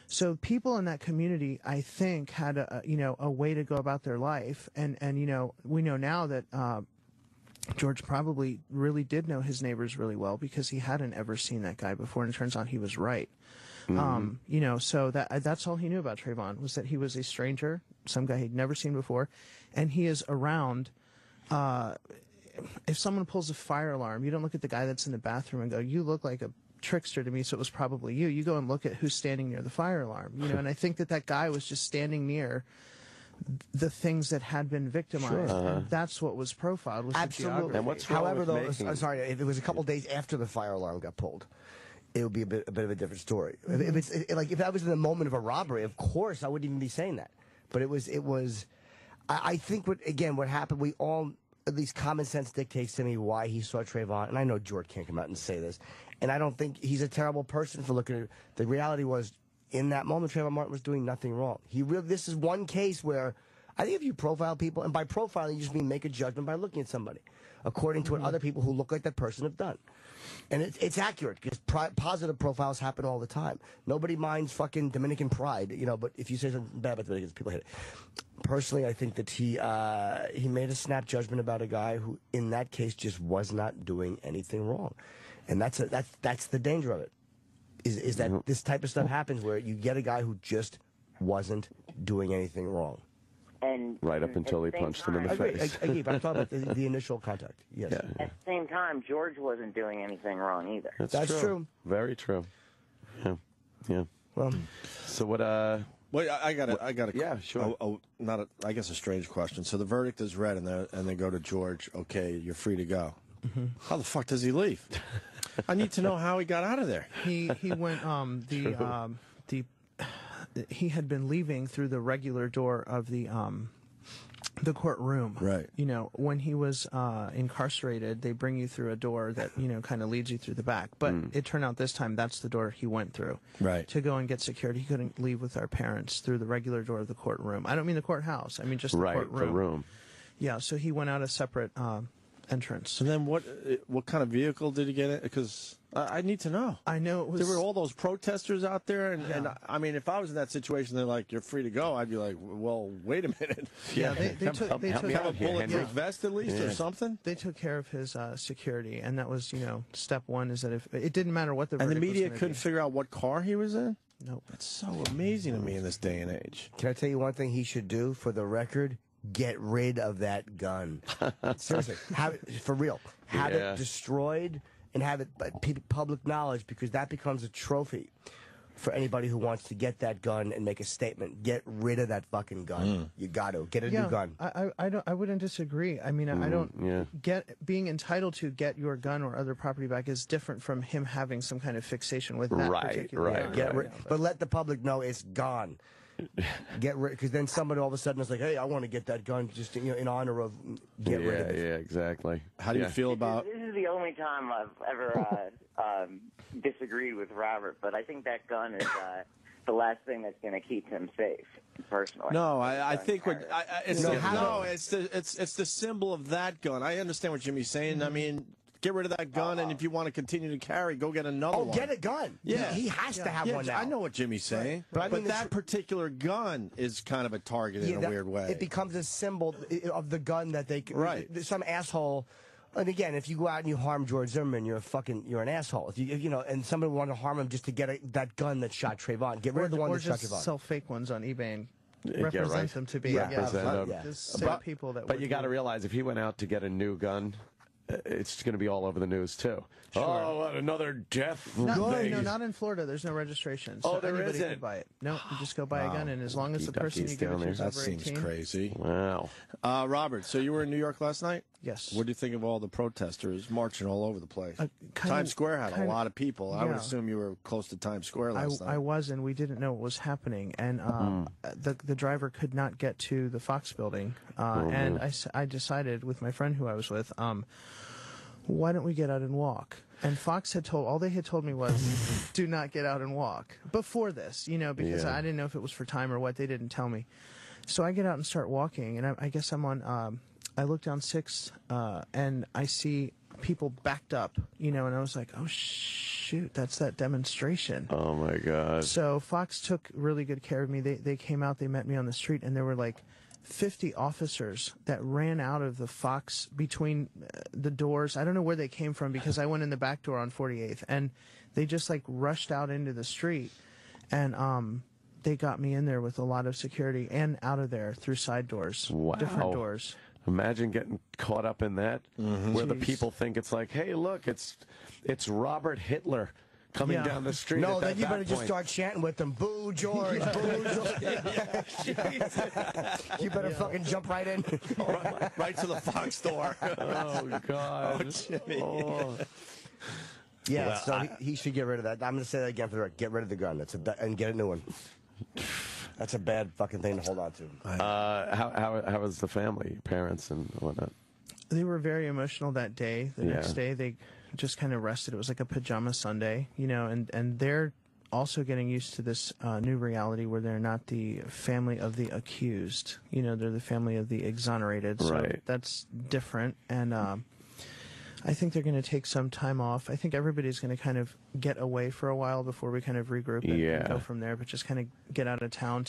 S9: So people in that community, I think, had a way to go about their life. And we know now that George probably really did know his neighbors really well, because he hadn't ever seen that guy before, and it turns out he was right. So that's all he knew about Trayvon, was that he was a stranger, some guy he'd never seen before, and he is around. If someone pulls a fire alarm, you don't look at the guy that's in the bathroom and go, "You look like a trickster to me, so it was probably you." You go and look at who's standing near the fire alarm, and I think that guy was just standing near the things that had been victimized. And that's what was profiled. Was
S4: absolutely.
S3: And what's
S4: however, though, I'm sorry, if it was a couple days after the fire alarm got pulled, it would be a bit of a different story. If that was in the moment of a robbery, of course I wouldn't even be saying that. But it was. I think what happened, we all, at least common sense dictates to me why he saw Trayvon, and I know George can't come out and say this, and I don't think he's a terrible person for looking at it. The reality was, in that moment, Trayvon Martin was doing nothing wrong. This is one case where I think if you profile people, and by profiling you just mean make a judgment by looking at somebody, according to what other people who look like that person have done. And it's accurate, because positive profiles happen all the time. Nobody minds fucking Dominican pride, but if you say something bad about Dominicans, people hate it. Personally, I think that he made a snap judgment about a guy who, in that case, just was not doing anything wrong. And that's the danger of it, is that this type of stuff happens where you get a guy who just wasn't doing anything wrong.
S8: And
S3: right up until he punched him in the face.
S4: I keep, I'm talking about the initial contact. Yes.
S8: At the same time, George wasn't doing anything wrong either.
S3: That's true. Very true. Yeah.
S4: Well,
S3: so what?
S2: Well, I got a
S3: yeah, sure.
S2: I guess a strange question. So the verdict is read, and they go to George. Okay, you're free to go. How the fuck does he leave? I need to know how he got out of there.
S9: He went he had been leaving through the regular door of the courtroom.
S2: Right.
S9: When he was incarcerated, they bring you through a door that, kind of leads you through the back. But it turned out this time that's the door he went through.
S2: Right.
S9: To go and get security. He couldn't leave with our parents through the regular door of the courtroom. I don't mean the courthouse. I mean just the courtroom.
S3: The room.
S9: Yeah, so he went out a separate entrance.
S2: And then what kind of vehicle did he get in? Because I need to know.
S9: I know it was...
S2: There were all those protesters out there, and I mean, if I was in that situation, they're like, "You're free to go." I'd be like, "Well, wait a minute."
S9: Yeah, they took
S2: have a bulletproof vest at least or something.
S9: They took care of his security, and that was step one. Is that if it didn't matter what the
S2: and the
S9: verdict
S2: media
S9: was
S2: couldn't figure out what car he was in.
S9: Nope.
S2: That's so amazing to me in this day and age.
S4: Can I tell you one thing he should do for the record? Get rid of that gun. Seriously, have it, for real. Have it destroyed and have it public knowledge, because that becomes a trophy for anybody who wants to get that gun and make a statement. Get rid of that fucking gun. You got to get a new gun.
S9: I wouldn't disagree. I mean, I don't being entitled to get your gun or other property back is different from him having some kind of fixation with that particular gun.
S4: Right. But let the public know it's gone. Get rid, because then somebody all of a sudden is like, "Hey, I want to get that gun just in honor of get rid of it."
S3: Yeah, exactly.
S2: How do you feel about?
S8: This is the only time I've ever disagreed with Robert, but I think that gun is the last thing that's going to keep him safe. Personally,
S2: no, I think it's the symbol of that gun. I understand what Jimmy's saying. I mean, get rid of that gun, and if you want to continue to carry, go get another one.
S4: Oh, get a gun.
S2: Yeah.
S4: He has to have one now.
S2: I know what Jimmy's saying. Right. But that particular gun is kind of a target in a weird way.
S4: It becomes a symbol of the gun that they...
S2: Right.
S4: Some asshole... And again, if you go out and you harm George Zimmerman, you're an asshole. If you and somebody wanted to harm him just to get that gun that shot Trayvon, get rid of the one that shot Trayvon.
S9: Or just sell fake ones on eBay and represent them to be people that.
S3: But you got to realize, if he went out to get a new gun, it's going to be all over the news too.
S9: Sure.
S3: Oh, what, another death?
S9: No, not in Florida. There's no registration. So anybody could buy it. No, you just go buy a gun, and as long as the person you give it to is over 18.
S2: That seems crazy.
S3: Wow.
S2: Robert, so you were in New York last night?
S9: Yes.
S2: What do you think of all the protesters marching all over the place? Times Square had a lot of people. I would assume you were close to Times Square last night.
S9: I was, and we didn't know what was happening. And the driver could not get to the Fox building. And I decided with my friend who I was with, why don't we get out and walk? And Fox had all they had told me was, do not get out and walk. Before this, because I didn't know if it was for time or what. They didn't tell me. So I get out and start walking, and I guess I'm on, I look down 6, and I see people backed up, and I was like, oh, shoot, that's that demonstration.
S3: Oh, my God.
S9: So Fox took really good care of me. They came out, they met me on the street, and there were like 50 officers that ran out of the Fox between the doors. I don't know where they came from because I went in the back door on 48th, and they just like rushed out into the street, and they got me in there with a lot of security and out of there through side doors, different doors.
S3: Imagine getting caught up in that, where the people think it's like, hey, look, it's Robert Hitler coming down the street.
S4: No, then you better just start chanting with them. Boo, George. Boo, George. You better fucking jump right in.
S2: right to the Fox door.
S3: Oh, God.
S2: Oh, Jimmy.
S3: Oh.
S4: Yeah,
S2: Well,
S4: so he should get rid of that. I'm going to say that again for the record. Get rid of the gun. And get a new one. That's a bad fucking thing to hold on to.
S3: How was the family, your parents and whatnot?
S9: They were very emotional that day. The next day, they just kind of rested. It was like a pajama Sunday, and they're also getting used to this new reality where they're not the family of the accused. They're the family of the exonerated. So that's different. And I think they're going to take some time off. I think everybody's going to kind of get away for a while before we kind of regroup and go from there, but just kind of get out of town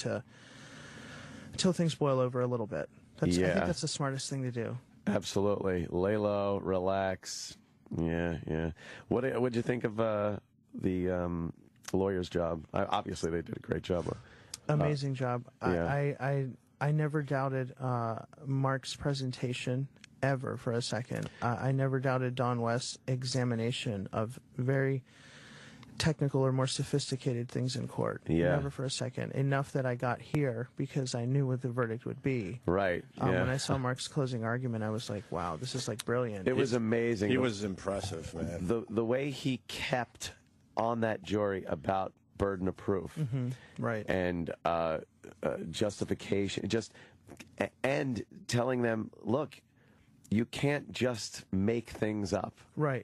S9: until things boil over a little bit. I think that's the smartest thing to do.
S3: Absolutely. Lay low, relax. Yeah. What'd you think of the lawyer's job? Obviously, they did a great job.
S9: Amazing job. I never doubted Mark's presentation ever for a second. I never doubted Don West's examination of very technical or more sophisticated things in court. Never for a second. Enough that I got here because I knew what the verdict would be.
S3: Right.
S9: When I saw Mark's closing argument, I was like, wow, this is like brilliant.
S3: It was amazing.
S2: He was impressive, man.
S3: The way he kept on that jury about burden of proof.
S9: Right.
S3: And justification, and telling them, look, you can't just make things up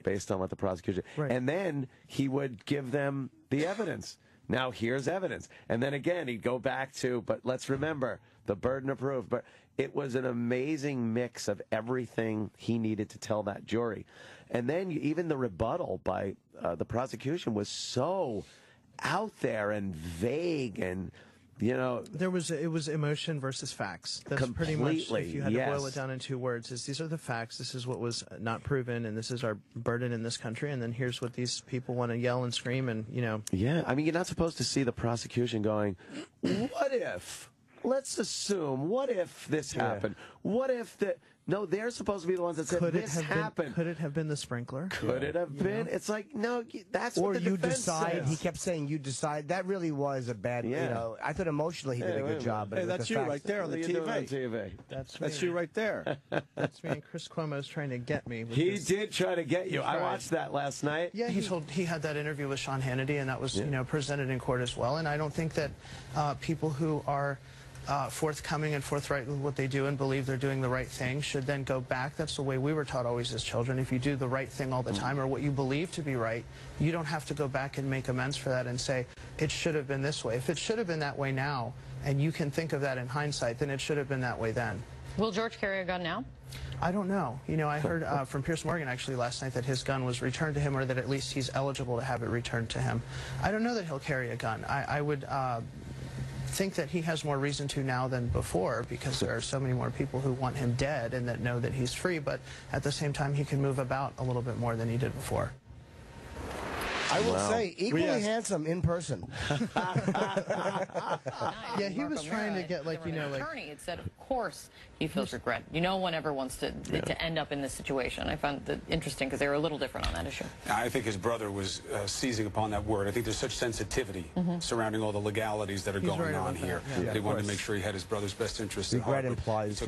S3: based on what the prosecution... And then he would give them the evidence. Now, here's evidence. And then again, he'd go back to, but let's remember, the burden of proof. But it was an amazing mix of everything he needed to tell that jury. And then even the rebuttal by the prosecution was so out there and vague and...
S9: it was emotion versus facts. That's
S3: completely,
S9: pretty much, if you had to boil it down in 2 words, these are the facts, this is what was not proven, and this is our burden in this country, and then here's what these people want to yell and scream, and,
S3: Yeah, I mean, you're not supposed to see the prosecution going, what if? Let's assume, what if this happened? What if the... No, they're supposed to be the ones that said this happened.
S9: Could it have been the sprinkler?
S3: Could it have been? It's like, no, that's what the defense
S4: decide.
S3: says.
S4: He kept saying, you decide. That really was a bad, I thought emotionally he did a good job.
S2: Hey, that's you right there on the TV. That's you right there.
S9: That's me, and Chris Cuomo's trying to get me.
S3: He did try to get you. I watched that last night.
S9: Yeah, he had that interview with Sean Hannity, and that was presented in court as well. And I don't think that people who are forthcoming and forthright with what they do and believe they're doing the right thing should then go back. That's the way we were taught always as children. If you do the right thing all the time or what you believe to be right, you don't have to go back and make amends for that and say, it should have been this way. If it should have been that way now, and you can think of that in hindsight, then it should have been that way then.
S10: Will George carry a gun now?
S9: I don't know. I heard from Piers Morgan actually last night that his gun was returned to him, or that at least he's eligible to have it returned to him. I don't know that he'll carry a gun. I would... think that he has more reason to now than before, because there are so many more people who want him dead and that know that he's free, but at the same time he can move about a little bit more than he did before.
S4: I will say, equally handsome in person.
S9: Yeah, he was trying to get, like,
S10: attorney had said, of course he feels regret. No one ever wants to end up in this situation. I found that interesting because they were a little different on that issue.
S11: I think his brother was seizing upon that word. I think there's such sensitivity surrounding all the legalities that are going on here. They wanted to make sure he had his brother's best interest at heart.
S4: Regret implies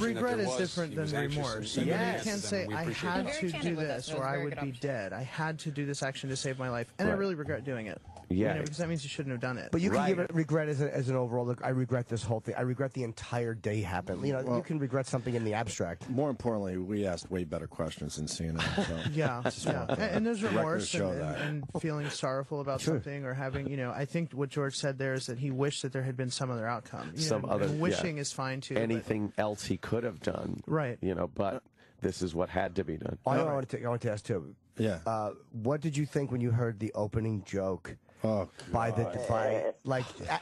S9: regret is different than remorse. You can't say, I had to do this or I would be dead. I had to do this action to save my life, and I really regret doing it.
S3: Yeah,
S9: because that means you shouldn't have done it.
S4: But you can give it regret as an overall. Look, I regret this whole thing. I regret the entire day happened. You know, you can regret something in the abstract.
S2: More importantly, we asked way better questions than CNN. So.
S9: Yeah. And there's remorse and feeling sorrowful about something or having, I think what George said there is that he wished that there had been some other outcome. Wishing is fine too.
S3: Anything else he could have done.
S9: Right.
S3: But this is what had to be done.
S4: I want to ask too.
S2: Yeah.
S4: What did you think when you heard the opening joke?
S2: Oh,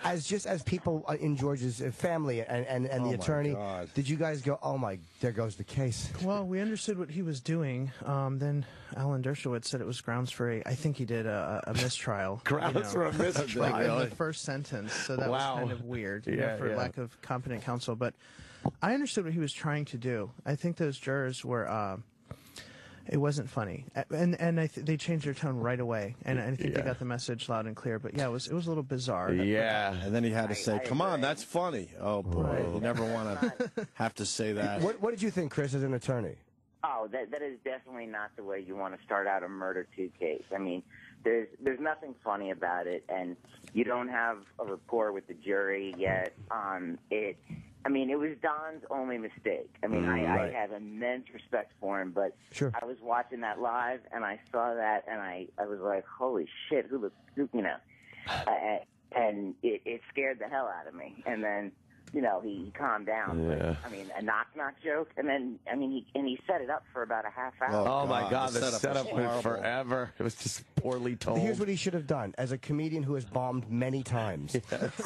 S4: as people in George's family and the attorney, did you guys go, oh my, there goes the case?
S9: Well, we understood what he was doing. Then Alan Dershowitz said it was grounds for I think he did a mistrial.
S3: Grounds for a mistrial.
S9: In the first sentence, so that was kind of weird for lack of competent counsel. But I understood what he was trying to do. I think those jurors were. It wasn't funny, and they changed their tone right away, and I think they got the message loud and clear. But yeah, it was a little bizarre.
S2: Yeah, and then he had to say, "Come on, that's funny." Oh boy, you never want to have to say that.
S4: What did you think, Chris, as an attorney?
S8: Oh, that is definitely not the way you want to start out a murder 2 case. I mean, there's nothing funny about it, and you don't have a rapport with the jury yet. It was Don's only mistake. I mean, I have immense respect for him, but I was watching that live, and I saw that, and I was like, holy shit, and it scared the hell out of me. And then, he calmed down.
S3: Yeah.
S8: But, a knock-knock joke, and then, he set it up for about a half hour.
S3: Oh my God, the setup went forever. It was just poorly told.
S4: Here's what he should have done. As a comedian who has bombed many times,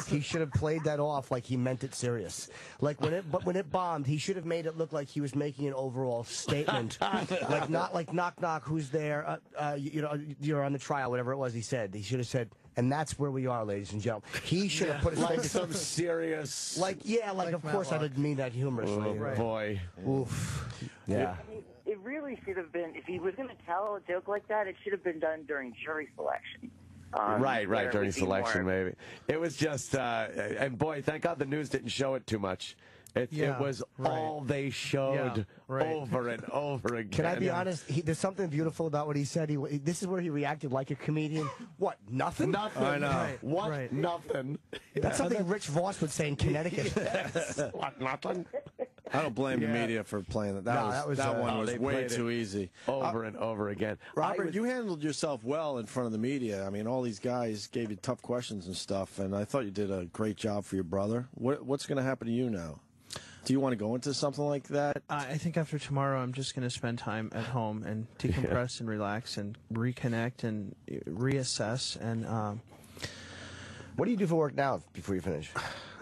S4: he should have played that off like he meant it serious. Like when it bombed, he should have made it look like he was making an overall statement. Like not like knock knock, who's there? You're on the trial, whatever it was. He said. He should have said. And that's where we are, ladies and gentlemen. He should have put his
S3: like some serious.
S4: Of course I didn't mean that humorously.
S3: Oh, boy.
S4: Oof. Yeah.
S8: It really should have been, if he was going to tell a joke like that, it should have been done during jury selection.
S3: Right, during selection, maybe. It was just, and boy, thank God the news didn't show it too much. It was all they showed over and over again.
S4: Can I be honest? There's something beautiful about what he said. This is where he reacted like a comedian. What? Nothing?
S3: Nothing.
S2: I know.
S3: Right. What? Right. Nothing.
S4: That's something Rich Voss would say in Connecticut.
S3: What? Nothing?
S2: I don't blame the media for playing that. That one was way too easy.
S3: Over and over again.
S2: Robert, you handled yourself well in front of the media. I mean, all these guys gave you tough questions and stuff, and I thought you did a great job for your brother. What's going to happen to you now? Do you want to go into something like that?
S9: I think after tomorrow, I'm just going to spend time at home and decompress and relax and reconnect and reassess. And
S4: what do you do for work now before you finish?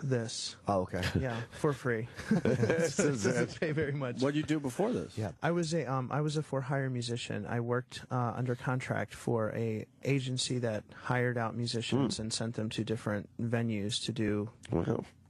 S9: This.
S4: Oh, okay.
S9: Yeah, for free.
S3: This
S9: doesn't pay very much.
S2: What did you do before this?
S9: Yeah, I was a for-hire musician. I worked under contract for a agency that hired out musicians and sent them to different venues to do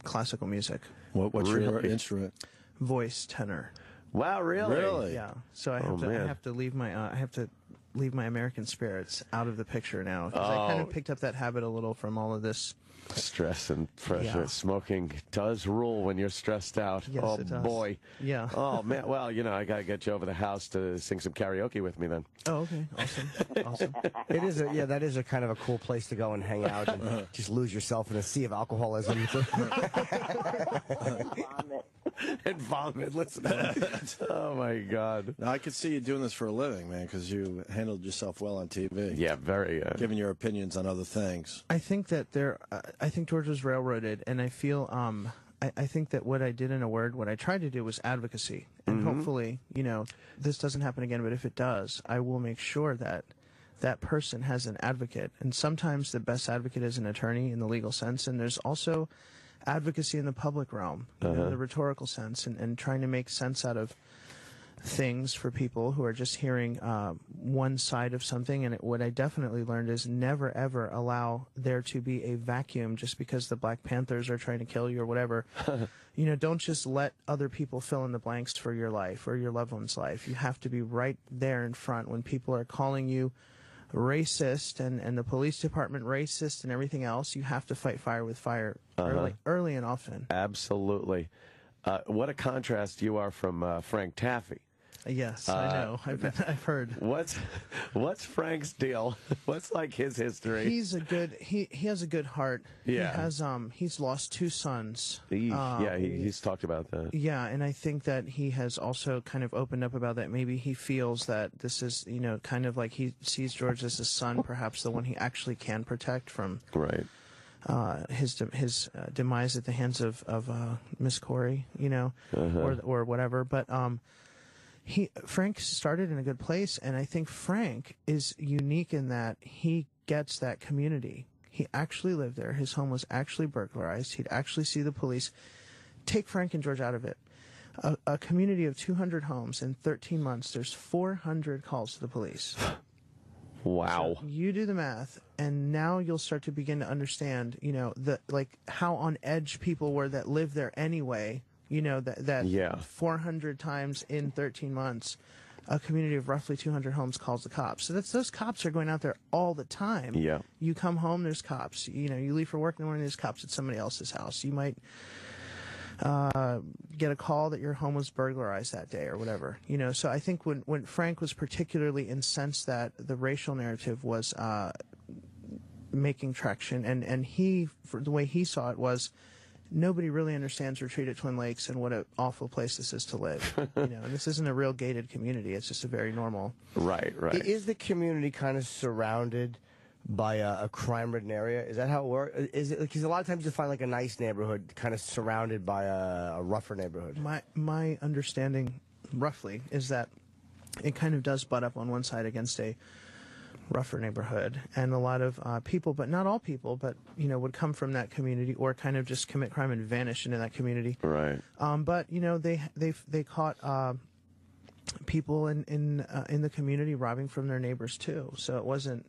S9: classical music.
S2: What's your instrument?
S9: Voice, tenor.
S3: Wow, really?
S2: Really?
S9: Yeah. So I have to leave my American spirits out of the picture now because I kind of picked up that habit a little from all of this
S3: stress and pressure. Yeah. Smoking does rule when you're stressed out.
S9: Yes, it does.
S3: Boy.
S9: Yeah.
S3: Oh man. Well, I gotta get you over the house to sing some karaoke with me then.
S9: Oh, okay. Awesome. Awesome.
S4: That is a kind of a cool place to go and hang out and just lose yourself in a sea of alcoholism.
S3: And vomit. Listen. Oh my God.
S2: Now, I could see you doing this for a living, man, because you handled yourself well on TV.
S3: Yeah, very.
S2: Giving your opinions on other things.
S9: I think that I think George was railroaded, and I feel I think that what I did in a word, what I tried to do was advocacy, and hopefully, this doesn't happen again. But if it does, I will make sure that that person has an advocate, and sometimes the best advocate is an attorney in the legal sense, and there's also advocacy in the public realm, the rhetorical sense, and trying to make sense out of things for people who are just hearing one side of something. And what I definitely learned is never, ever allow there to be a vacuum just because the Black Panthers are trying to kill you or whatever. Don't just let other people fill in the blanks for your life or your loved one's life. You have to be right there in front when people are calling you racist and the police department racist and everything else. You have to fight fire with fire early and often.
S3: Absolutely. What a contrast you are from Frank Taffy.
S9: Yes, I know. I've heard.
S3: What's Frank's deal? What's like his history?
S9: He's a good. He has a good heart.
S3: Yeah.
S9: He has he's lost 2 sons.
S3: He's talked about that.
S9: Yeah, and I think that he has also kind of opened up about that. Maybe he feels that this is, kind of like he sees George as his son, perhaps the one he actually can protect from.
S3: Right.
S9: His demise at the hands of Miss Corey, or whatever. But Frank started in a good place, and I think Frank is unique in that he gets that community. He actually lived there. His home was actually burglarized. He'd actually see the police. Take Frank and George out of it. A community of 200 homes in 13 months. There's 400 calls to the police.
S3: Wow.
S9: So you do the math, and now you'll start to begin to understand, how on edge people were that lived there anyway. 400 times in 13 months, a community of roughly 200 homes calls the cops. So those cops are going out there all the time.
S3: Yeah.
S9: You come home, there's cops. You leave for work in the morning, there's cops at somebody else's house. You might get a call that your home was burglarized that day or whatever. So I think when Frank was particularly incensed that the racial narrative was making traction, and he, for the way he saw it, was nobody really understands Retreat at Twin Lakes and what an awful place this is to live. And this isn't a real gated community. It's just a very normal.
S3: Right.
S4: Is the community kind of surrounded by a crime-ridden area? Is that how it works? Is it because a lot of times you find like a nice neighborhood kind of surrounded by a rougher neighborhood?
S9: My understanding, roughly, is that it kind of does butt up on one side against a rougher neighborhood, and a lot of people, but not all people, but would come from that community or kind of just commit crime and vanish into that community.
S3: Right.
S9: But they caught people in the community robbing from their neighbors too. So it wasn't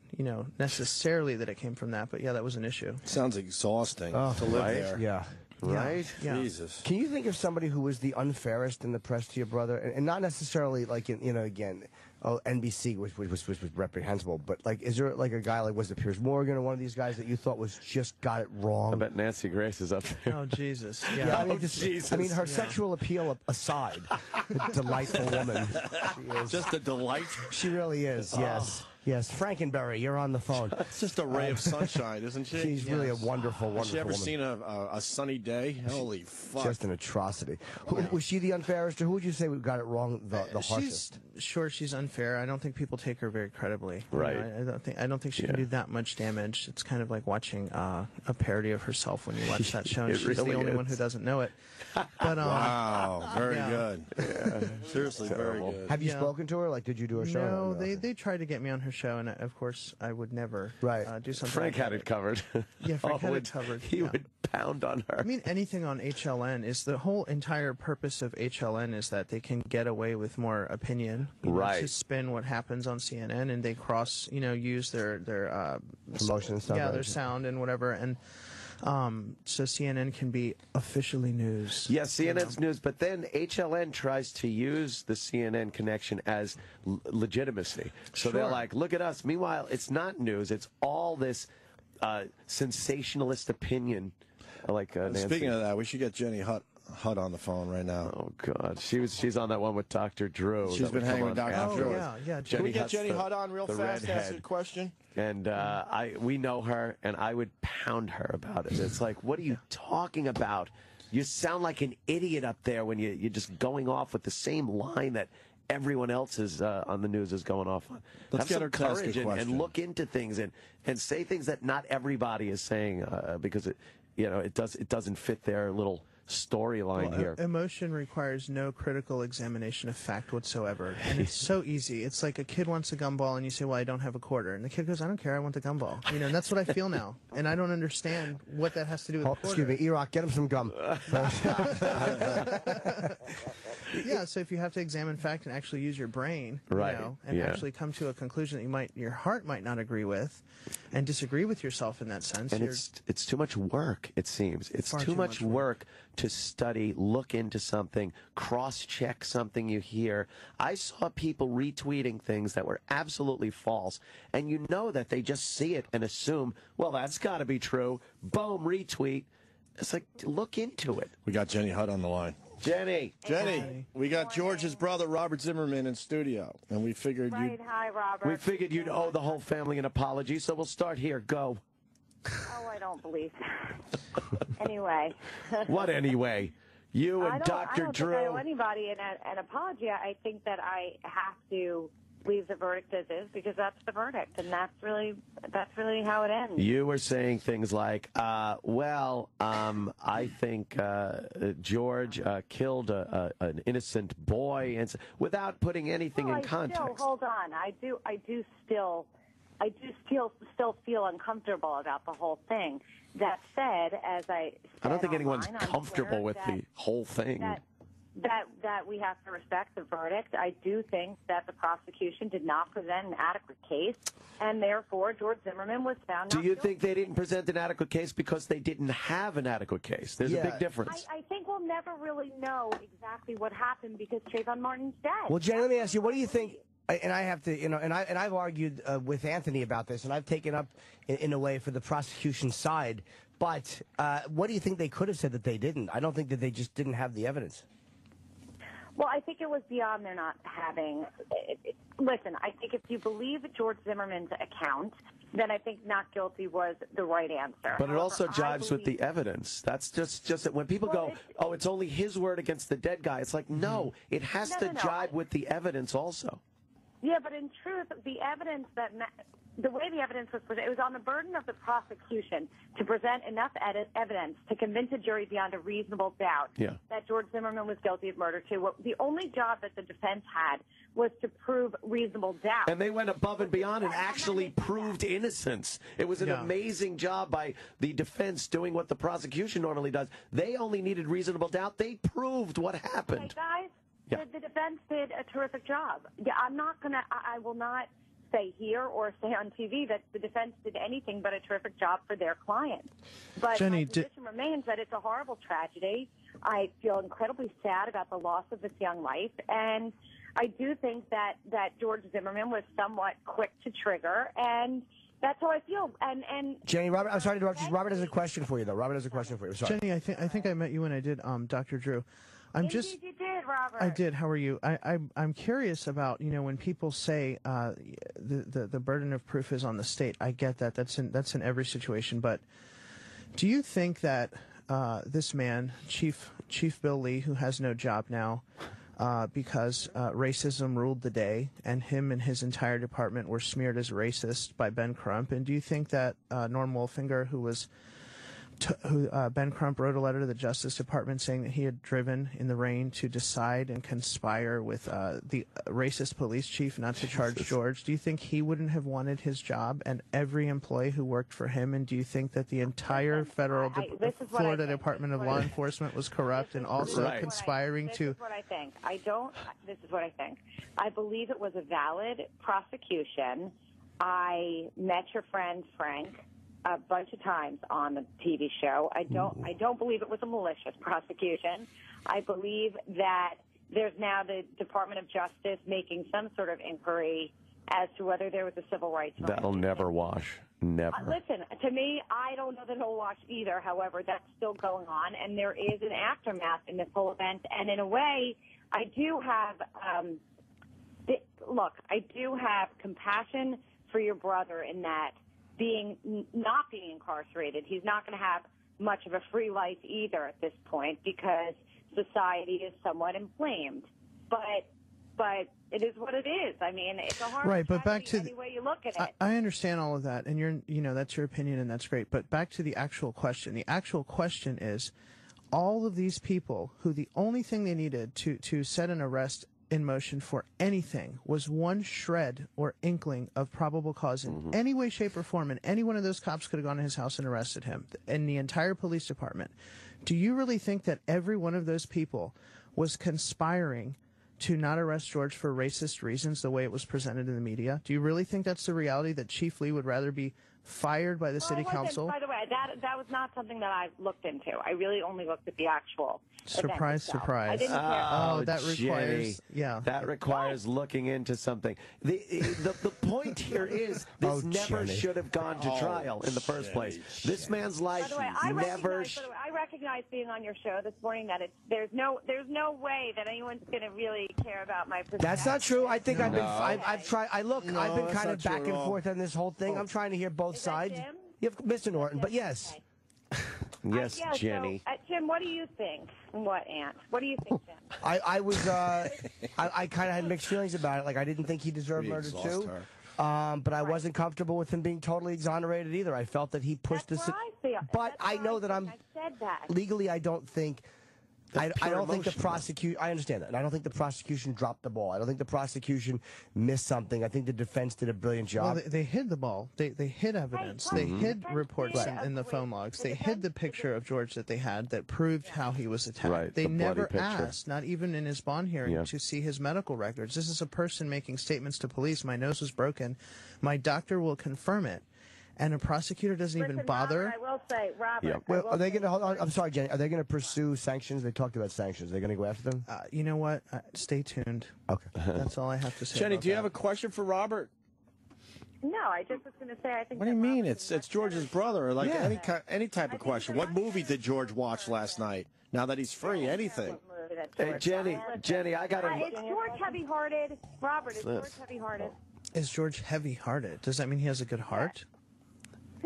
S9: necessarily that it came from that, but yeah, that was an issue.
S2: Sounds exhausting to live there.
S4: Yeah. Right?
S9: Yeah.
S2: Jesus.
S4: Can you think of somebody who was the unfairest in the press to your brother, and not necessarily like again, NBC, which was reprehensible, but like, is there like a guy like, was it Piers Morgan or one of these guys that you thought was just got it wrong?
S3: I bet Nancy Grace is up there.
S9: Oh Jesus!
S4: Yeah, I mean, her sexual appeal aside, a delightful woman. She is.
S2: Just a delight.
S4: She really is. Yes. Yes, Frankenberry, you're on the phone.
S2: It's just a ray of sunshine, isn't she?
S4: She's really a wonderful, wonderful
S2: Has she ever
S4: woman.
S2: seen a sunny day? Holy fuck.
S4: Just an atrocity. Was she the unfairest, or who would you say got it wrong the harshest?
S9: She's unfair. I don't think people take her very credibly.
S3: Right.
S9: I don't think she can do that much damage. It's kind of like watching a parody of herself when you watch that show, and she's
S3: really
S9: the only
S3: is.
S9: one who doesn't know it. But
S2: wow, very
S9: yeah.
S2: good. Yeah. Seriously, very good.
S4: Have you spoken to her? Like, did you do a show?
S9: No, they tried to get me on her show, and of course I would never do something.
S3: Frank
S9: like
S3: had
S9: that.
S3: it covered.
S9: Yeah, Frank had it covered.
S3: He would pound on her.
S9: I mean, anything on HLN is the whole entire purpose of HLN is that they can get away with more opinion,
S3: right?
S9: To spin what happens on CNN, and they use their
S4: promotion and stuff.
S9: Yeah,
S4: right?
S9: their sound and whatever, and so CNN can be officially news.
S3: Yes, CNN's news, but then HLN tries to use the CNN connection as legitimacy. So they're like, look at us. Meanwhile, it's not news. It's all this sensationalist opinion. Like
S2: Speaking of that, we should get Jenny Hutt on the phone right now.
S3: Oh God, she's on that one with Dr. Drew.
S2: She's been hanging with Dr. Drew.
S9: Yeah.
S2: Can we get Jenny Hutt on real fast? Ask a question.
S3: And we know her, and I would pound her about it. It's like, what are you talking about? You sound like an idiot up there when you're just going off with the same line that everyone else is on the news is going off on.
S2: Let's
S3: Have
S2: get her
S3: some
S2: to ask a
S3: courage and
S2: question.
S3: look into things and say things that not everybody is saying because it doesn't fit their little storyline here.
S9: Emotion requires no critical examination of fact whatsoever, and it's so easy. It's like a kid wants a gumball, and you say, "Well, I don't have a quarter," and the kid goes, "I don't care, I want the gumball." And that's what I feel now, and I don't understand what that has to do with the quarter.
S4: Excuse me, E-Rock, get him some gum.
S9: Yeah, so if you have to examine fact and actually use your brain,
S3: right.
S9: And actually come to a conclusion that your heart might not agree with, and disagree with yourself in that sense.
S3: And it's too much work, it seems. It's
S9: Far
S3: too much work to study, look into something, cross-check something you hear. I saw people retweeting things that were absolutely false, and you know that they just see it and assume, well, that's got to be true. Boom, retweet. It's like, look into it.
S2: We got Jenny Hutt on the line.
S3: Jenny,
S2: we got George's brother, Robert Zimmerman, in studio, and we figured
S12: Hi, Robert.
S3: We figured you'd owe the whole family an apology, so we'll start here. Go.
S12: Oh, I don't believe that. Anyway.
S3: What anyway? You and Dr. Drew.
S12: I don't think I owe anybody an apology. I think that I have to leave the verdict as is because that's the verdict, and that's really how it ends.
S3: You were saying things like, I think George killed an innocent boy, and without putting anything in context.
S12: Hold on, I do still feel uncomfortable about the whole thing. That said, as I
S3: don't think anyone's comfortable with the whole thing.
S12: That we have to respect the verdict. I do think that the prosecution did not present an adequate case, and therefore George Zimmerman was found not guilty.
S3: Do you think they didn't present an adequate case because they didn't have an adequate case? There's a big difference.
S12: I think we'll never really know exactly what happened because Trayvon Martin's dead.
S4: Well, Jenny, let me ask you, what do you think? And I have to, I've argued with Anthony about this, and I've taken up in a way for the prosecution side. But what do you think they could have said that they didn't? I don't think that they just didn't have the evidence.
S12: Well, I think it was beyond their not having. Listen, I think if you believe George Zimmerman's account, then I think not guilty was the right answer.
S3: But it also jives with the evidence. That's just that when people go, it's only his word against the dead guy. It's like, no, it has to jive with the evidence also.
S12: Yeah, but in truth, the evidence the way the evidence was presented, it was on the burden of the prosecution to present enough evidence to convince a jury beyond a reasonable doubt that George Zimmerman was guilty of murder too. The only job that the defense had was to prove reasonable doubt.
S3: And they went above and beyond and actually proved innocence. It was an amazing job by the defense doing what the prosecution normally does. They only needed reasonable doubt. They proved what happened.
S12: Hey, guys, the defense did a terrific job. Yeah, I will not say here or say on TV that the defense did anything but a terrific job for their client. But
S9: Jenny,
S12: my position remains that it's a horrible tragedy. I feel incredibly sad about the loss of this young life, and I do think that George Zimmerman was somewhat quick to trigger, and that's how I feel. And
S4: Jenny, Robert, I'm sorry to interrupt you. Robert has a question for you, though. Robert has a question for you. Sorry.
S9: Jenny, I think I met you when I did Dr. Drew.
S12: Indeed, you did, Robert.
S9: I did. How are you? I'm curious about when people say the burden of proof is on the state. I get that. That's in every situation. But do you think that this man, Chief Bill Lee, who has no job now because racism ruled the day, and him and his entire department were smeared as racist by Ben Crump, and do you think that Norm Wolfinger, Ben Crump wrote a letter to the Justice Department saying that he had driven in the rain to decide and conspire with the racist police chief not to charge George? Do you think he wouldn't have wanted his job and every employee who worked for him? And do you think that the entire Florida Department of Law Enforcement was corrupt and also conspiring to...
S12: This is what I think. This is what I think. I believe it was a valid prosecution. I met your friend Frank a bunch of times on the TV show. I don't believe it was a malicious prosecution. I believe that there's now the Department of Justice making some sort of inquiry as to whether there was a civil rights violation.
S3: That'll never wash. Never.
S12: Listen, to me, I don't know that it'll wash either. However, that's still going on, and there is an aftermath in this whole event. And in a way, I do have I do have compassion for your brother in that not being incarcerated, he's not going to have much of a free life either at this point because society is somewhat inflamed. But it is what it is. I mean, it's a hard
S9: right. But back to
S12: any way you look at it.
S9: I understand all of that, and that's your opinion, and that's great. But back to the actual question. The actual question is, all of these people who the only thing they needed to set an arrest in motion for anything was one shred or inkling of probable cause in any way, shape, or form, and any one of those cops could have gone to his house and arrested him, and the entire police department. Do you really think that every one of those people was conspiring to not arrest George for racist reasons the way it was presented in the media? Do you really think that's the reality, that Chief Lee would rather be fired by the city council.
S12: By the way, that was not something that I looked into. I really only looked at the actual
S9: Surprise, surprise.
S12: I didn't care.
S9: Oh, that requires,
S3: Jenny, that requires looking into something. The point here is this never should have gone to trial in the first place. This man's life never.
S12: I recognize being on your show this morning that there's no way that anyone's going to really care about my perspective.
S4: That's not true. I think I've tried. I've been kind of back and forth on this whole thing. I'm trying to hear both sides. You have Mr. Norton, but yes.
S3: Yes, Jenny.
S12: So, Jim, what do you think? What, Ant? What do you think, Jim?
S4: I was, I kind of had mixed feelings about it. Like, I didn't think he deserved murder, too. But I wasn't comfortable with him being totally exonerated either. I felt that he pushed this. But I know that I
S12: said that.
S4: Legally, I don't think. I don't think the prosecution. I understand that. And I don't think the prosecution dropped the ball. I don't think the prosecution missed something. I think the defense did a brilliant job.
S9: Well, they hid the ball. They hid evidence. They hid reports in the phone logs. They hid the picture of George that they had that proved how he was attacked.
S3: Right,
S9: they never asked, not even in his bond hearing, to see his medical records. This is a person making statements to police. My nose was broken. My doctor will confirm it. And a prosecutor doesn't even bother.
S12: Robert, I will say, Robert.
S4: Well, are they going to hold on? I'm sorry, Jenny. Are they going to pursue sanctions? They talked about sanctions. Are they going to go after them?
S9: You know what? Stay tuned.
S4: Okay.
S9: That's all I have to say.
S2: Jenny, do you have a question for Robert?
S12: No, I just was going to say I think.
S2: What do you mean? It's George's brother. Like any type of question. What movie did George watch last night? Now that he's free, anything.
S3: Hey, Jenny, I got to.
S12: Is George heavy-hearted? Robert, is George heavy-hearted?
S9: Is George heavy-hearted? Does that mean he has a good heart?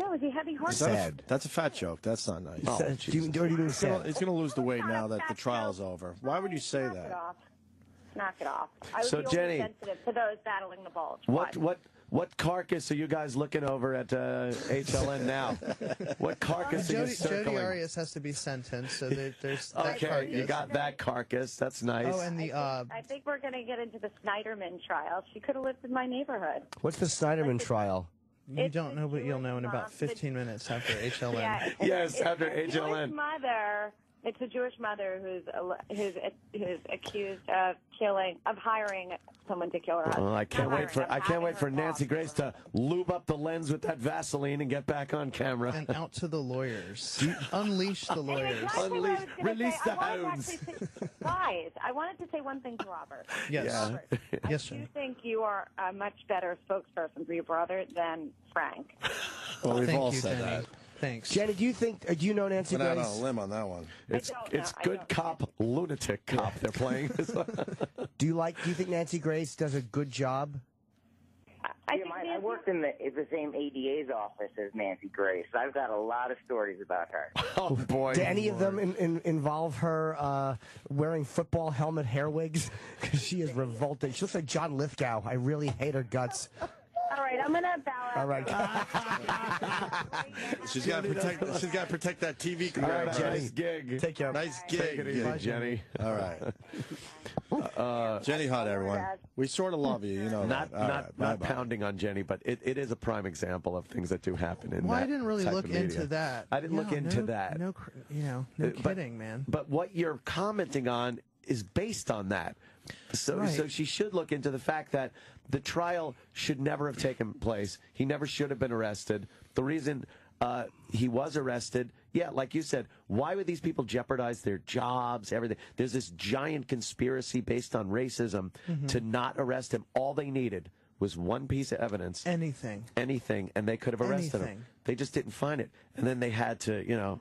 S12: No, is he heavy-hearted?
S2: Sad. That's a fat joke. That's not nice.
S4: Oh, he's going
S2: to lose the weight now that the trial's over. Why would you say that?
S12: Knock it off. I was
S3: Jenny,
S12: sensitive to those battling the bulge.
S3: What carcass are you guys looking over at HLN now? What carcass are you circling?
S9: Jody Arias has to be sentenced, so there's that
S3: carcass. You got that carcass. That's nice.
S9: Oh, and the
S12: I think we're going to get into the Snyderman trial. She could have lived in my neighborhood.
S4: What's the Snyderman trial?
S9: You don't know, but you'll know in about 15 minutes after HLN.
S12: Yeah,
S3: yes, after HLN.
S12: It's a Jewish mother who's accused of hiring someone to kill her husband.
S3: Well, I can't wait for Nancy Grace to lube up the lens with that Vaseline and get back on camera.
S9: And out to the lawyers. Unleash the lawyers.
S3: Release the hounds.
S12: Guys, I wanted to say one thing to Robert.
S9: Yes.
S12: Robert,
S9: yes,
S12: I do think you are a much better spokesperson for your brother than Frank.
S2: Well, we've all
S9: Thank you,
S2: said
S9: Jenny.
S2: that.
S9: Thanks.
S4: Jenny, do you know Nancy Grace?
S2: Went out on a limb on that one.
S3: It's good cop, lunatic cop they're playing.
S4: Do you think Nancy Grace does a good job?
S8: I worked in the same ADA's office as Nancy Grace. I've got a lot of stories about her.
S3: Oh, boy.
S4: Do any of them involve her wearing football helmet hair wigs? Because she is revolting. She looks like John Lithgow. I really hate her guts.
S12: All right, I'm going to bow out.
S4: All right.
S2: She's got to protect that TV career.
S3: All right, Jenny. Nice gig.
S4: Take care.
S2: Nice gig.
S3: Take it easy, Jenny.
S2: All right. Jenny Hutt, everyone. We sort of love you. You know
S3: not
S2: that.
S3: Not pounding on Jenny, but it is a prime example of things that do happen in
S9: I didn't really look into that.
S3: I didn't look into that.
S9: No kidding, man.
S3: But what you're commenting on is based on that. So she should look into the fact that the trial should never have taken place. He never should have been arrested. The reason he was arrested, like you said, why would these people jeopardize their jobs, everything? There's this giant conspiracy based on racism to not arrest him. All they needed was one piece of evidence.
S9: Anything,
S3: and they could have arrested him. They just didn't find it. And then they had to,